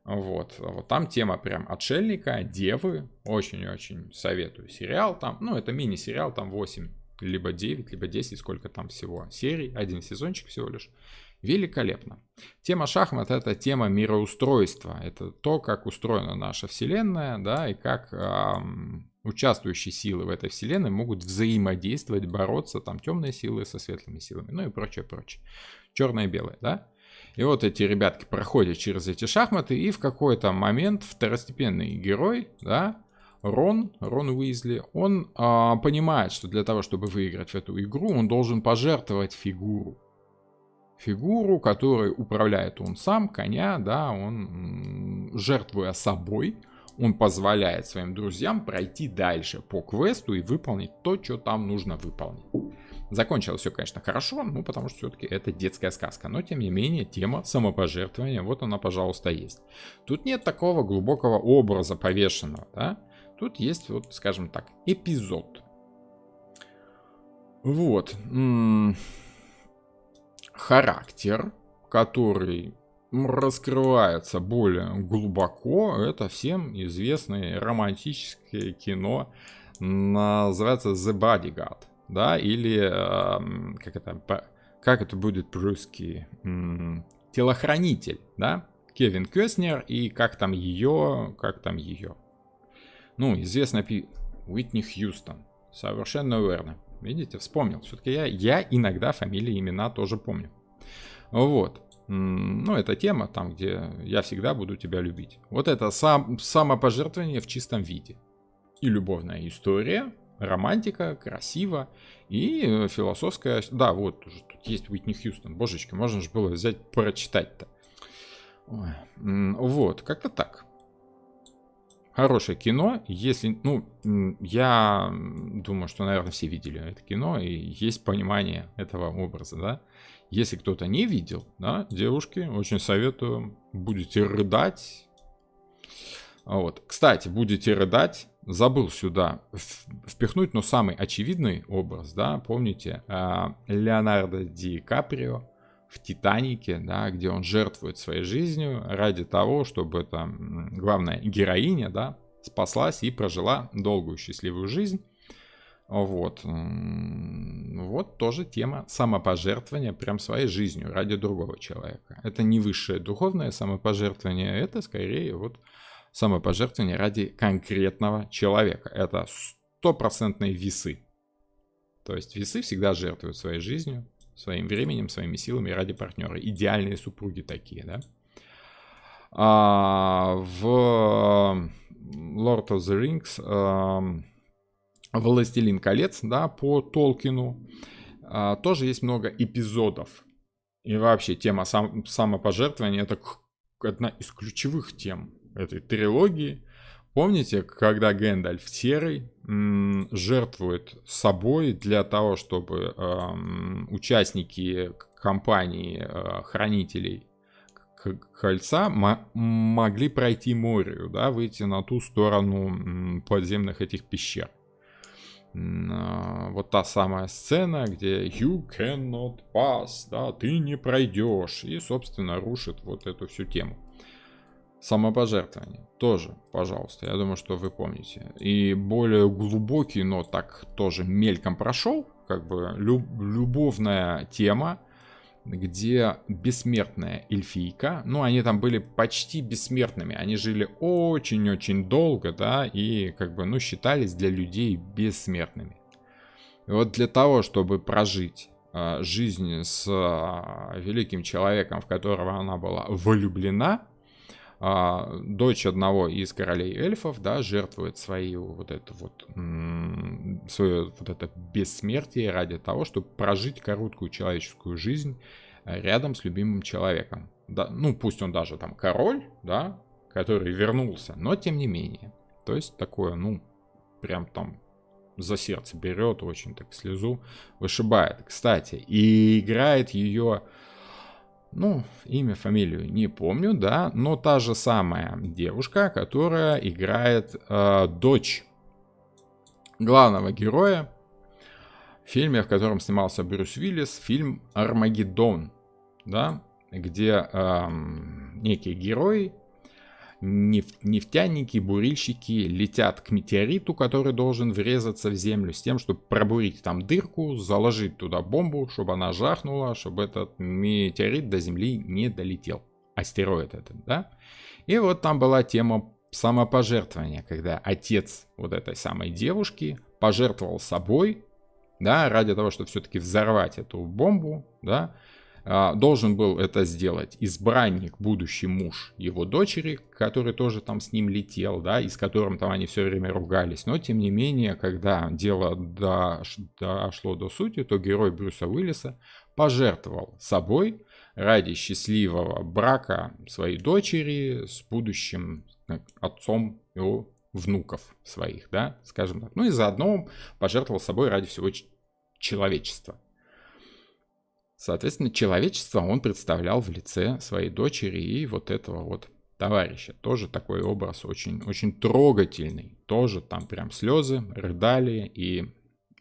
Вот там тема прям «Отшельника», «Девы». Очень-очень советую сериал там. Ну, это мини-сериал, там 8, либо 9, либо 10, сколько там всего серий. Один сезончик всего лишь. Великолепно. Тема шахмат — это тема мироустройства. Это то, как устроена наша Вселенная, да, и как участвующие силы в этой Вселенной могут взаимодействовать, бороться, там, темные силы со светлыми силами, ну и прочее, прочее. Черное и белое, да. И вот эти ребятки проходят через эти шахматы, и в какой-то момент второстепенный герой, да, Рон Уизли, он понимает, что для того, чтобы выиграть в эту игру, он должен пожертвовать фигуру, которой управляет он сам, коня, да, он, жертвуя собой, он позволяет своим друзьям пройти дальше по квесту и выполнить то, что там нужно выполнить. Закончилось все, конечно, хорошо, ну, потому что все-таки это детская сказка, но, тем не менее, тема самопожертвования, вот она, пожалуйста, есть. Тут нет такого глубокого образа повешенного, да, тут есть, вот, скажем так, эпизод. Вот. характер, который раскрывается более глубоко, это всем известное романтическое кино, называется The Bodyguard, да, или как это будет по-русски, телохранитель, да, Кевин Костнер и как там ее, ну, известно Уитни Хьюстон, совершенно верно, видите, вспомнил, все-таки я иногда фамилии, имена тоже помню, вот. Ну, это тема там, где я всегда буду тебя любить. Вот это самопожертвование в чистом виде. И любовная история, романтика, красиво. И философская... Да, вот, уже тут есть Уитни Хьюстон. Божечки, можно же было взять, прочитать-то. Вот, как-то так. Хорошее кино. Если, ну, я думаю, что, наверное, все видели это кино. И есть понимание этого образа, да. Если кто-то не видел, да, девушки, очень советую, будете рыдать. Вот. Кстати, будете рыдать, забыл сюда впихнуть, но самый очевидный образ, да, помните, Леонардо Ди Каприо в «Титанике», да, где он жертвует своей жизнью ради того, чтобы там главная героиня, да, спаслась и прожила долгую счастливую жизнь. Вот. Вот тоже тема самопожертвования прям своей жизнью ради другого человека. Это не высшее духовное самопожертвование, это скорее вот самопожертвование ради конкретного человека. Это стопроцентные весы. То есть весы всегда жертвуют своей жизнью, своим временем, своими силами ради партнера. Идеальные супруги такие, да. В Lord of the Rings... «Властелин колец», да, по Толкину, тоже есть много эпизодов. И вообще тема самопожертвования — это одна из ключевых тем этой трилогии. Помните, когда Гэндальф Серый жертвует собой для того, чтобы участники компании хранителей кольца могли пройти морю, да, выйти на ту сторону подземных этих пещер. Вот та самая сцена, где you cannot pass, да, ты не пройдешь, и, собственно, рушит вот эту всю тему. Самопожертвование тоже, пожалуйста, я думаю, что вы помните. И более глубокий, но так тоже мельком прошел, как бы любовная тема, где бессмертная эльфийка, ну, они там были почти бессмертными, они жили очень-очень долго, да, и как бы, ну, считались для людей бессмертными. И вот для того, чтобы прожить жизнь с великим человеком, в которого она была влюблена, дочь одного из королей эльфов, да, жертвует свое вот это бессмертие ради того, чтобы прожить короткую человеческую жизнь рядом с любимым человеком. Да, ну, пусть он даже там король, да, который вернулся, но тем не менее. То есть такое, ну, прям там за сердце берет, очень так слезу вышибает. Кстати, и играет ее... Ну, имя, фамилию не помню, да, но та же самая девушка, которая играет дочь главного героя в фильме, в котором снимался Брюс Уиллис, фильм «Армагеддон», да, где некие герои, нефтяники, бурильщики летят к метеориту, который должен врезаться в землю, с тем, чтобы пробурить там дырку, заложить туда бомбу, чтобы она жахнула, чтобы этот метеорит до Земли не долетел. Астероид этот, да? И вот там была тема самопожертвования, когда отец вот этой самой девушки пожертвовал собой, да, ради того, чтобы все-таки взорвать эту бомбу, да, должен был это сделать избранник, будущий муж его дочери, который тоже там с ним летел, да, и с которым там они все время ругались. Но, тем не менее, когда дело дошло до сути, то герой Брюса Уиллиса пожертвовал собой ради счастливого брака своей дочери с будущим отцом его внуков своих, да, скажем так. Ну и заодно пожертвовал собой ради всего человечества. Соответственно, человечество он представлял в лице своей дочери и вот этого вот товарища. Тоже такой образ очень, очень трогательный. Тоже там прям слезы, рыдали, и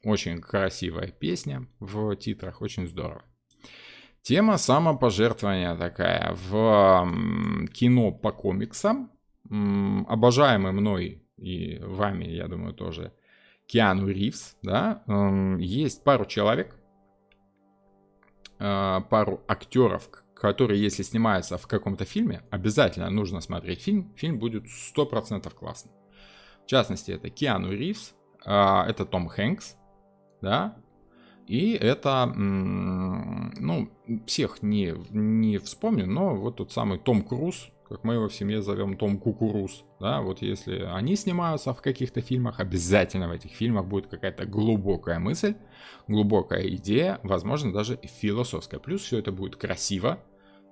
очень красивая песня в титрах, очень здорово. Тема самопожертвования такая в кино по комиксам. Обожаемый мной и вами, я думаю, тоже Киану Ривз, да, есть пару человек, пару актеров, которые, если снимаются в каком-то фильме, обязательно нужно смотреть фильм. Фильм будет 100% классный. В частности, это Киану Ривз, это Том Хэнкс, да, и это, ну, всех не вспомню, но вот тот самый Том Круз, как мы его в семье зовем, Том Кукуруз, да, вот если они снимаются в каких-то фильмах, обязательно в этих фильмах будет какая-то глубокая мысль, глубокая идея, возможно, даже философская. Плюс все это будет красиво.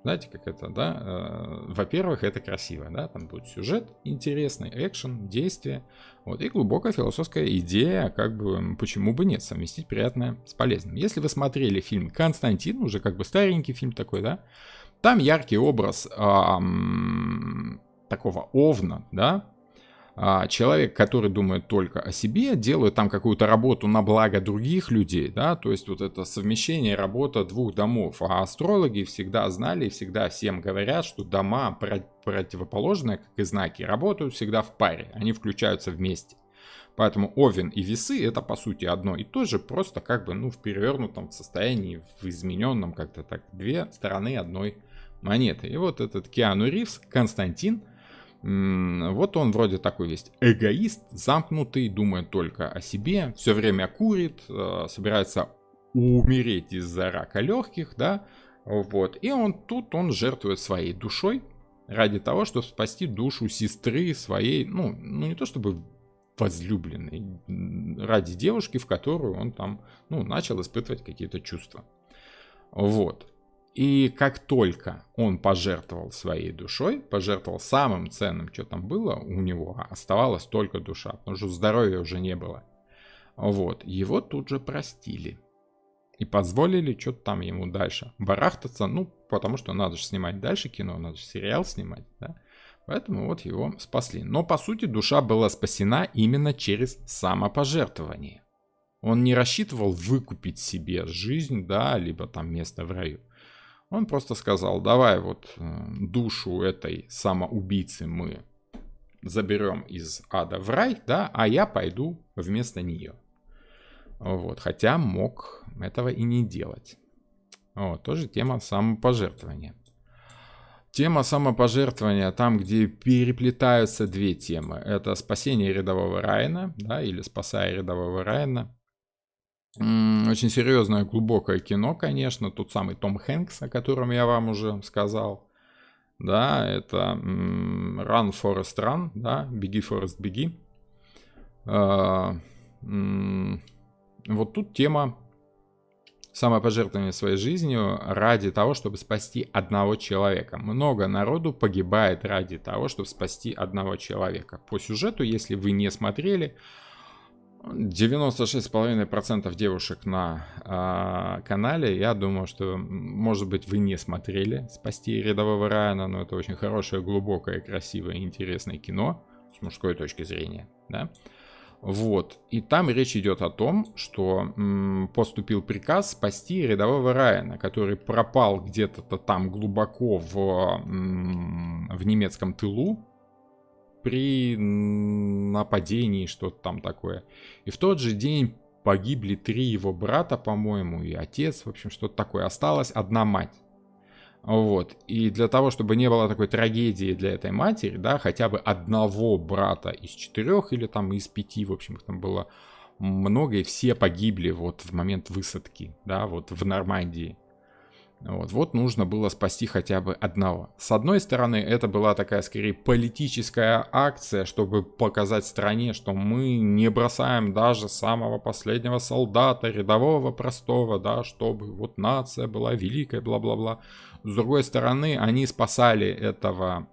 Знаете, как это, да? Во-первых, это красиво, да? Там будет сюжет интересный, экшен, действие. Вот, и глубокая философская идея, как бы, почему бы нет, совместить приятное с полезным. Если вы смотрели фильм «Константин», уже как бы старенький фильм такой, да? Там яркий образ такого овна, да? Человек, который думает только о себе, делает там какую-то работу на благо других людей, да, то есть вот это совмещение, работа двух домов. А астрологи всегда знали и всегда всем говорят, что дома противоположные, как и знаки, работают всегда в паре, они включаются вместе. Поэтому Овен и Весы это по сути одно и то же, просто как бы, ну, в перевернутом состоянии, в измененном как-то так, две стороны одной монеты. И вот этот Киану Ривз, Константин, вот он вроде такой есть эгоист, замкнутый, думает только о себе, все время курит, собирается умереть из-за рака легких, да, вот. И он жертвует своей душой ради того, чтобы спасти душу сестры своей, ну не то чтобы возлюбленной, ради девушки, в которую он там, ну, начал испытывать какие-то чувства. Вот. И как только он пожертвовал своей душой, пожертвовал самым ценным, что там было, у него оставалась только душа, потому что здоровья уже не было. Вот, его тут же простили. И позволили что-то там ему дальше барахтаться, ну, потому что надо же снимать дальше кино, надо же сериал снимать, да. Поэтому вот его спасли. Но по сути душа была спасена именно через самопожертвование. Он не рассчитывал выкупить себе жизнь, да, либо там место в раю. Он просто сказал, давай вот душу этой самоубийцы мы заберем из ада в рай, да, а я пойду вместо нее. Вот, хотя мог этого и не делать. Вот, тоже тема самопожертвования. Тема самопожертвования, там, где переплетаются две темы, это спасение рядового Райана, да, или спасая рядового Райана. Очень серьезное, глубокое кино, конечно. Тот самый Том Хэнкс, о котором я вам уже сказал. Да, это Run, Forest, Run, да, Беги, Форест, беги. Вот тут тема самопожертвования своей жизнью ради того, чтобы спасти одного человека. Много народу погибает ради того, чтобы спасти одного человека. По сюжету, если вы не смотрели, 96,5% девушек на канале, я думаю, что, может быть, вы не смотрели «Спасти рядового Райана», но это очень хорошее, глубокое, красивое, интересное кино с мужской точки зрения, да. Вот, и там речь идет о том, что поступил приказ спасти рядового Райана, который пропал где-то там глубоко в немецком тылу, при нападении, что-то там такое. И в тот же день погибли 3 его брата, по-моему, и отец, в общем, что-то такое. Осталась одна мать. Вот. И для того, чтобы не было такой трагедии для этой матери, да, хотя бы одного брата из 4 или там из 5, в общем, их там было много, и все погибли вот в момент высадки, да, вот в Нормандии. Вот нужно было спасти хотя бы одного. С одной стороны, это была такая, скорее, политическая акция, чтобы показать стране, что мы не бросаем даже самого последнего солдата, рядового простого, да, чтобы вот нация была великая, бла-бла-бла. С другой стороны, они спасали этого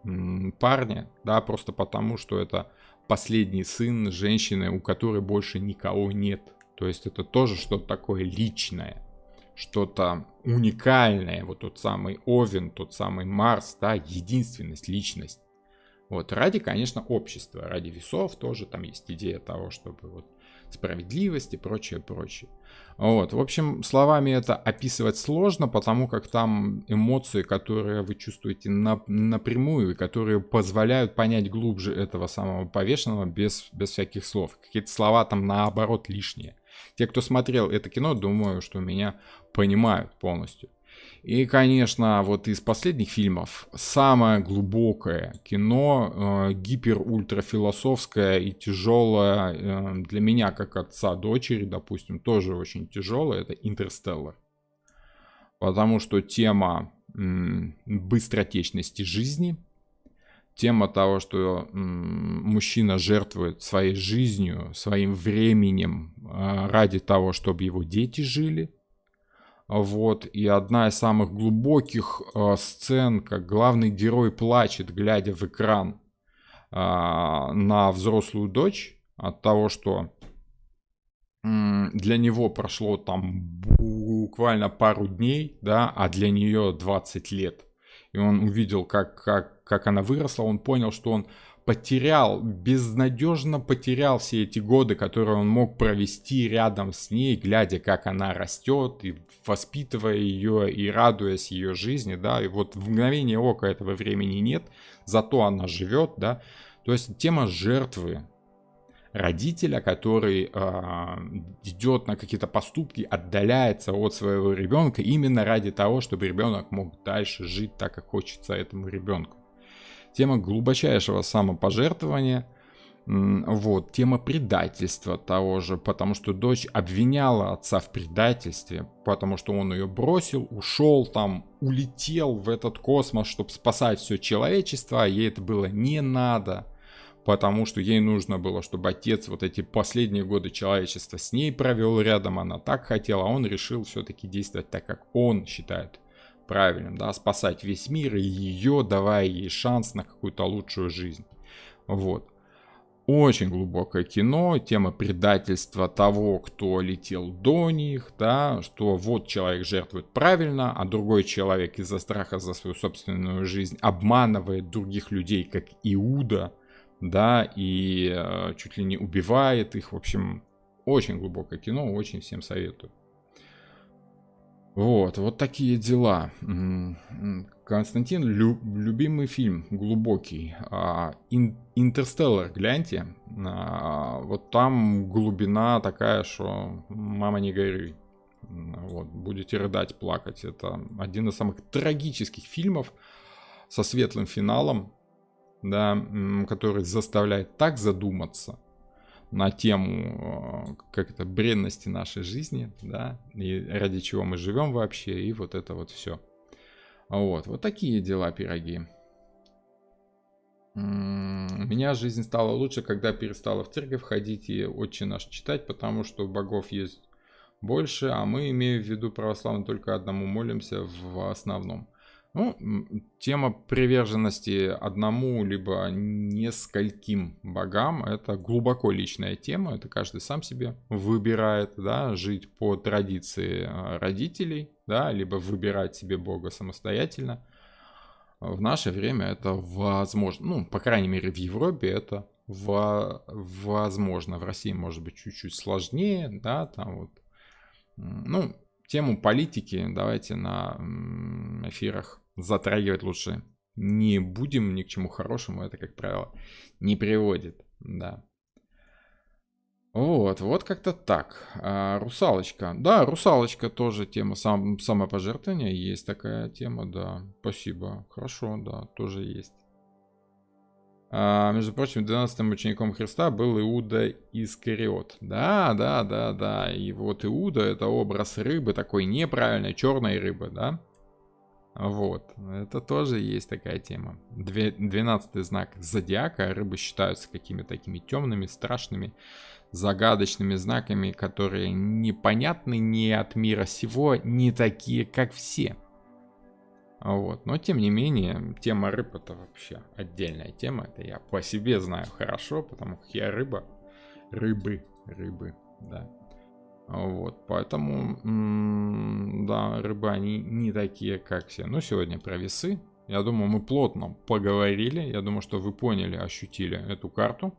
парня, да, просто потому, что это последний сын женщины, у которой больше никого нет. То есть это тоже что-то такое личное. Что-то уникальное, вот тот самый Овен, тот самый Марс, да, единственность, личность. Вот, ради, конечно, общества, ради весов тоже там есть идея того, чтобы вот справедливость и прочее, прочее. Вот, в общем, словами это описывать сложно, потому как там эмоции, которые вы чувствуете напрямую, и которые позволяют понять глубже этого самого повешенного без всяких слов. Какие-то слова там наоборот лишние. Те, кто смотрел это кино, думаю, что меня понимают полностью. И, конечно, вот из последних фильмов самое глубокое кино, гипер-ультрафилософское и тяжелое, для меня, как отца дочери, допустим, тоже очень тяжелое, это «Интерстеллар». Потому что тема быстротечности жизни, тема того, что мужчина жертвует своей жизнью, своим временем ради того, чтобы его дети жили. Вот, и одна из самых глубоких сцен, как главный герой плачет, глядя в экран на взрослую дочь от того, что для него прошло там буквально пару дней, да, а для нее 20 лет. И он увидел, как она выросла, он понял, что он безнадежно потерял все эти годы, которые он мог провести рядом с ней, глядя, как она растет, и воспитывая ее, и радуясь ее жизни, да, и вот в мгновение ока этого времени нет, зато она живет, да, то есть тема жертвы родителя, который идет на какие-то поступки, отдаляется от своего ребенка именно ради того, чтобы ребенок мог дальше жить так, как хочется этому ребенку. Тема глубочайшего самопожертвования, вот, тема предательства того же, потому что дочь обвиняла отца в предательстве, потому что он ее бросил, ушел там, улетел в этот космос, чтобы спасать все человечество, а ей это было не надо, потому что ей нужно было, чтобы отец вот эти последние годы человечества с ней провел рядом, она так хотела, а он решил все-таки действовать так, как он считает правильным, да, спасать весь мир и ее, давая ей шанс на какую-то лучшую жизнь. Вот. Очень глубокое кино, тема предательства того, кто летел до них, да, что вот человек жертвует правильно, а другой человек из-за страха за свою собственную жизнь обманывает других людей, как Иуда, да, и чуть ли не убивает их. В общем, очень глубокое кино, очень всем советую. Вот такие дела. Константин, любимый фильм, глубокий. «Интерстеллар», гляньте. Вот там глубина такая, что мама не горюй. Вот, будете рыдать, плакать. Это один из самых трагических фильмов со светлым финалом, да, который заставляет так задуматься на тему бредности нашей жизни, да, и ради чего мы живем вообще, и вот это вот все. Вот такие дела, пироги. У меня жизнь стала лучше, когда перестала в церковь ходить и «Отче наш» читать, потому что богов есть больше, а мы, имея в виду православно, только одному молимся в основном. Ну, тема приверженности одному либо нескольким богам — это глубоко личная тема, это каждый сам себе выбирает, да, жить по традиции родителей, да, либо выбирать себе бога самостоятельно. В наше время это возможно, ну, по крайней мере, в Европе это возможно. В России может быть чуть-чуть сложнее, да, там вот, ну, тему политики давайте на эфирах затрагивать лучше не будем, ни к чему хорошему это, как правило, не приводит, да. Вот как-то так. Русалочка. Да, русалочка тоже тема самопожертвования. Есть такая тема, да. Спасибо. Хорошо, да, тоже есть. Между прочим, 12-м учеником Христа был Иуда Искариот. Да. И вот Иуда — это образ рыбы, такой неправильной, черной рыбы, да? Вот. Это тоже есть такая тема. 12-й знак зодиака. Рыбы считаются какими-то такими темными, страшными, загадочными знаками, которые непонятны не от мира сего, не такие, как все. Вот. Но, тем не менее, тема рыб — это вообще отдельная тема. Это я по себе знаю хорошо, потому как я рыба. Рыбы, да. Вот, поэтому, да, рыбы, они не такие, как все. Ну, сегодня про весы. Я думаю, мы плотно поговорили. Я думаю, что вы поняли, ощутили эту карту.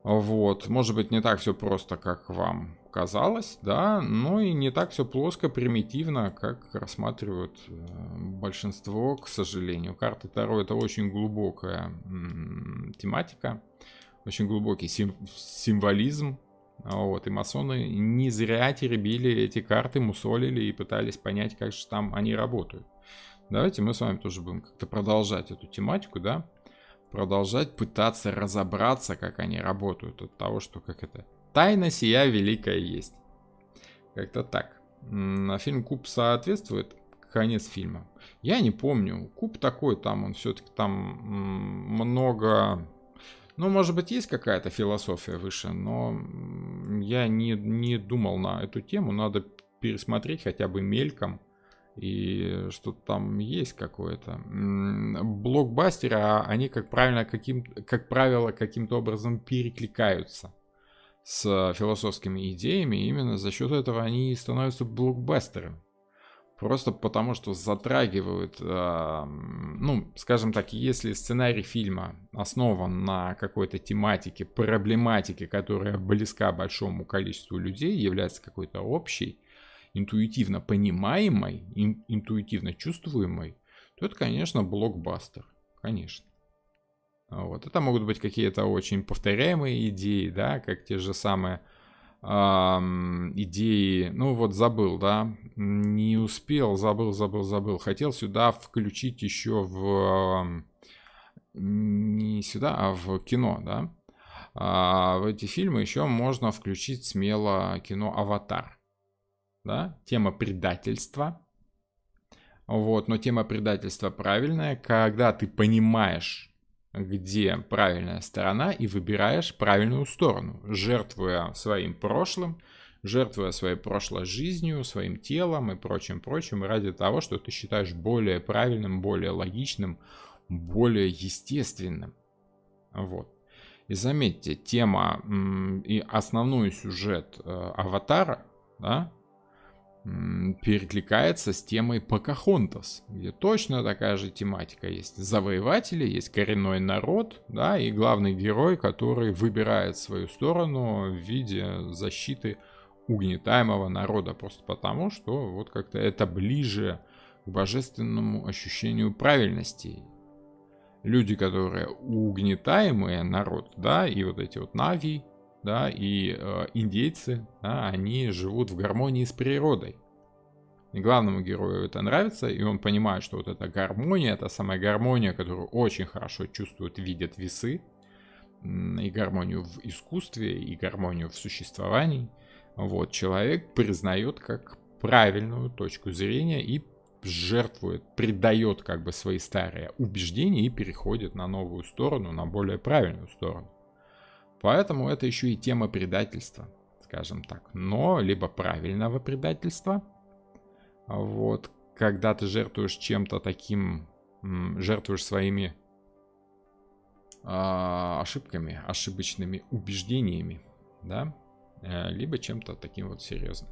Вот, может быть, не так все просто, как вам казалось, да, но и не так все плоско, примитивно, как рассматривают большинство, к сожалению. Карты Таро — это очень глубокая тематика, очень глубокий символизм. Вот, и масоны не зря теребили эти карты, мусолили и пытались понять, как же там они работают. Давайте мы с вами тоже будем как-то продолжать эту тематику, да, продолжать пытаться разобраться, как они работают, от того, что как это тайна сия великая есть. Как-то так. А фильм «Куб» соответствует? Конец фильма. Я не помню. «Куб» такой, там он все-таки там много... Ну, может быть, есть какая-то философия выше, но я не думал на эту тему. Надо пересмотреть хотя бы мельком. И что-то там есть какое-то. Блокбастеры, они, как правило, каким-то образом перекликаются с философскими идеями. И именно за счет этого они и становятся блокбастерами. Просто потому, что затрагивают, ну, скажем так, если сценарий фильма основан на какой-то тематике, проблематике, которая близка большому количеству людей, является какой-то общей, интуитивно понимаемой, интуитивно чувствуемой, то это, конечно, блокбастер. Конечно. Вот. Это могут быть какие-то очень повторяемые идеи, да, как те же самые идеи, ну вот забыл, да, не успел, забыл. Хотел сюда включить еще не сюда, а в кино, да. В эти фильмы еще можно включить смело кино «Аватар». Да? Тема предательства. Вот, но тема предательства правильная, когда ты понимаешь, где правильная сторона, и выбираешь правильную сторону, жертвуя своим прошлым, жертвуя своей прошлой жизнью, своим телом и прочим, ради того, что ты считаешь более правильным, более логичным, более естественным. Вот. И заметьте, тема и основной сюжет «Аватара», да, перекликается с темой Покахонтас, где точно такая же тематика есть. Завоеватели, есть коренной народ, да, и главный герой, который выбирает свою сторону в виде защиты угнетаемого народа, просто потому, что вот как-то это ближе к божественному ощущению правильности. Люди, которые угнетаемые народ, да, и вот эти вот нави, да, и индейцы, да, они живут в гармонии с природой. И главному герою это нравится, и он понимает, что вот эта гармония, это самая гармония, которую очень хорошо чувствуют, видят весы, и гармонию в искусстве, и гармонию в существовании. Вот, человек признает как правильную точку зрения и жертвует, предает как бы свои старые убеждения и переходит на новую сторону, на более правильную сторону. Поэтому это еще и тема предательства, скажем так. Но либо правильного предательства, вот, когда ты жертвуешь чем-то таким, жертвуешь своими ошибками, ошибочными убеждениями, да, либо чем-то таким вот серьезным.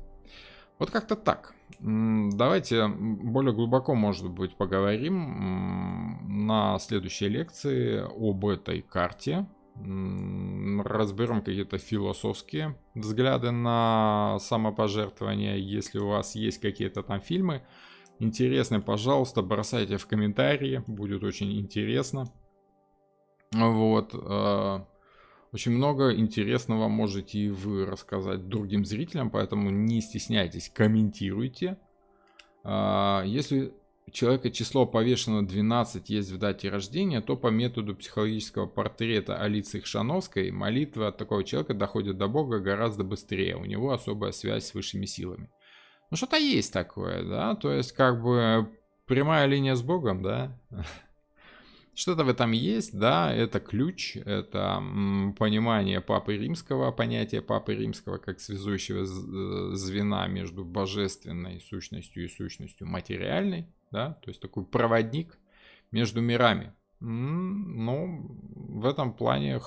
Вот как-то так. Давайте более глубоко, может быть, поговорим на следующей лекции об этой карте. Разберем какие-то философские взгляды на самопожертвование. Если у вас есть какие-то там фильмы интересные, пожалуйста, бросайте в комментарии. Будет очень интересно. Вот. Очень много интересного можете и вы рассказать другим зрителям, поэтому не стесняйтесь, комментируйте. Если у человека число повешено 12 есть в дате рождения, то по методу психологического портрета Алисы Хшановской молитва от такого человека доходит до Бога гораздо быстрее. У него особая связь с высшими силами. Ну что-то есть такое, да, то есть как бы прямая линия с Богом, да. Что-то в этом есть, да, это ключ, это понимание Папы Римского, понятие Папы Римского как связующего звена между божественной сущностью и сущностью материальной, да, то есть такой проводник между мирами. Ну, в этом плане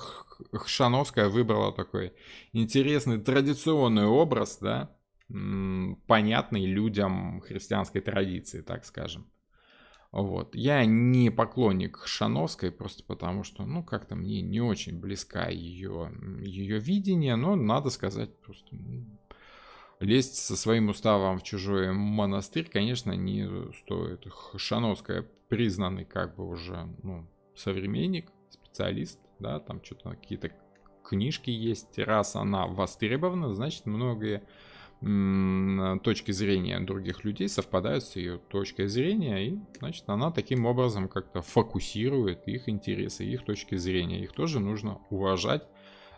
Хшановская выбрала такой интересный традиционный образ, да, понятный людям христианской традиции, так скажем. Вот. Я не поклонник Шановской, просто потому что, ну, как-то мне не очень близка ее видение, но надо сказать, просто лезть со своим уставом в чужой монастырь, конечно, не стоит. Шановская признанный как бы уже, ну, современник, специалист, да, там что-то какие-то книжки есть. Раз она востребована, значит, многие точки зрения других людей совпадают с ее точкой зрения, и, значит, она таким образом как-то фокусирует их интересы, их точки зрения. Их тоже нужно уважать.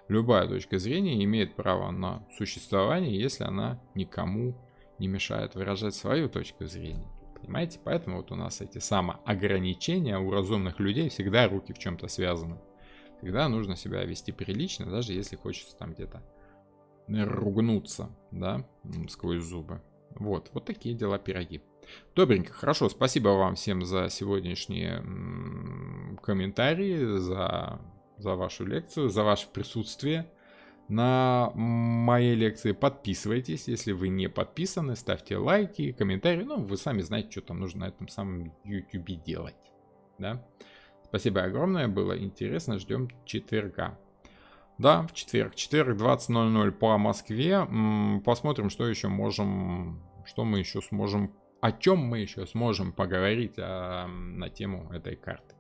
Любая точка зрения имеет право на существование, если она никому не мешает выражать свою точку зрения. Понимаете? Поэтому вот у нас эти самоограничения у разумных людей всегда руки в чем-то связаны. Всегда нужно себя вести прилично, даже если хочется там где-то ругнуться, да, сквозь зубы. Вот такие дела, пироги. Добренько, хорошо, спасибо вам всем за сегодняшние комментарии, за вашу лекцию, за ваше присутствие на моей лекции. Подписывайтесь, если вы не подписаны, ставьте лайки, комментарии, ну, вы сами знаете, что там нужно на этом самом YouTube делать, да. Спасибо огромное, было интересно, ждем четверга. Да, в четверг 20:00 по Москве. Посмотрим, что еще можем, что мы еще сможем, о чем мы еще сможем поговорить на тему этой карты.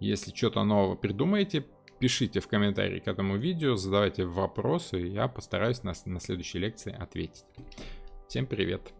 Если что-то нового придумаете, пишите в комментарии к этому видео, задавайте вопросы, я постараюсь на следующей лекции ответить. Всем привет!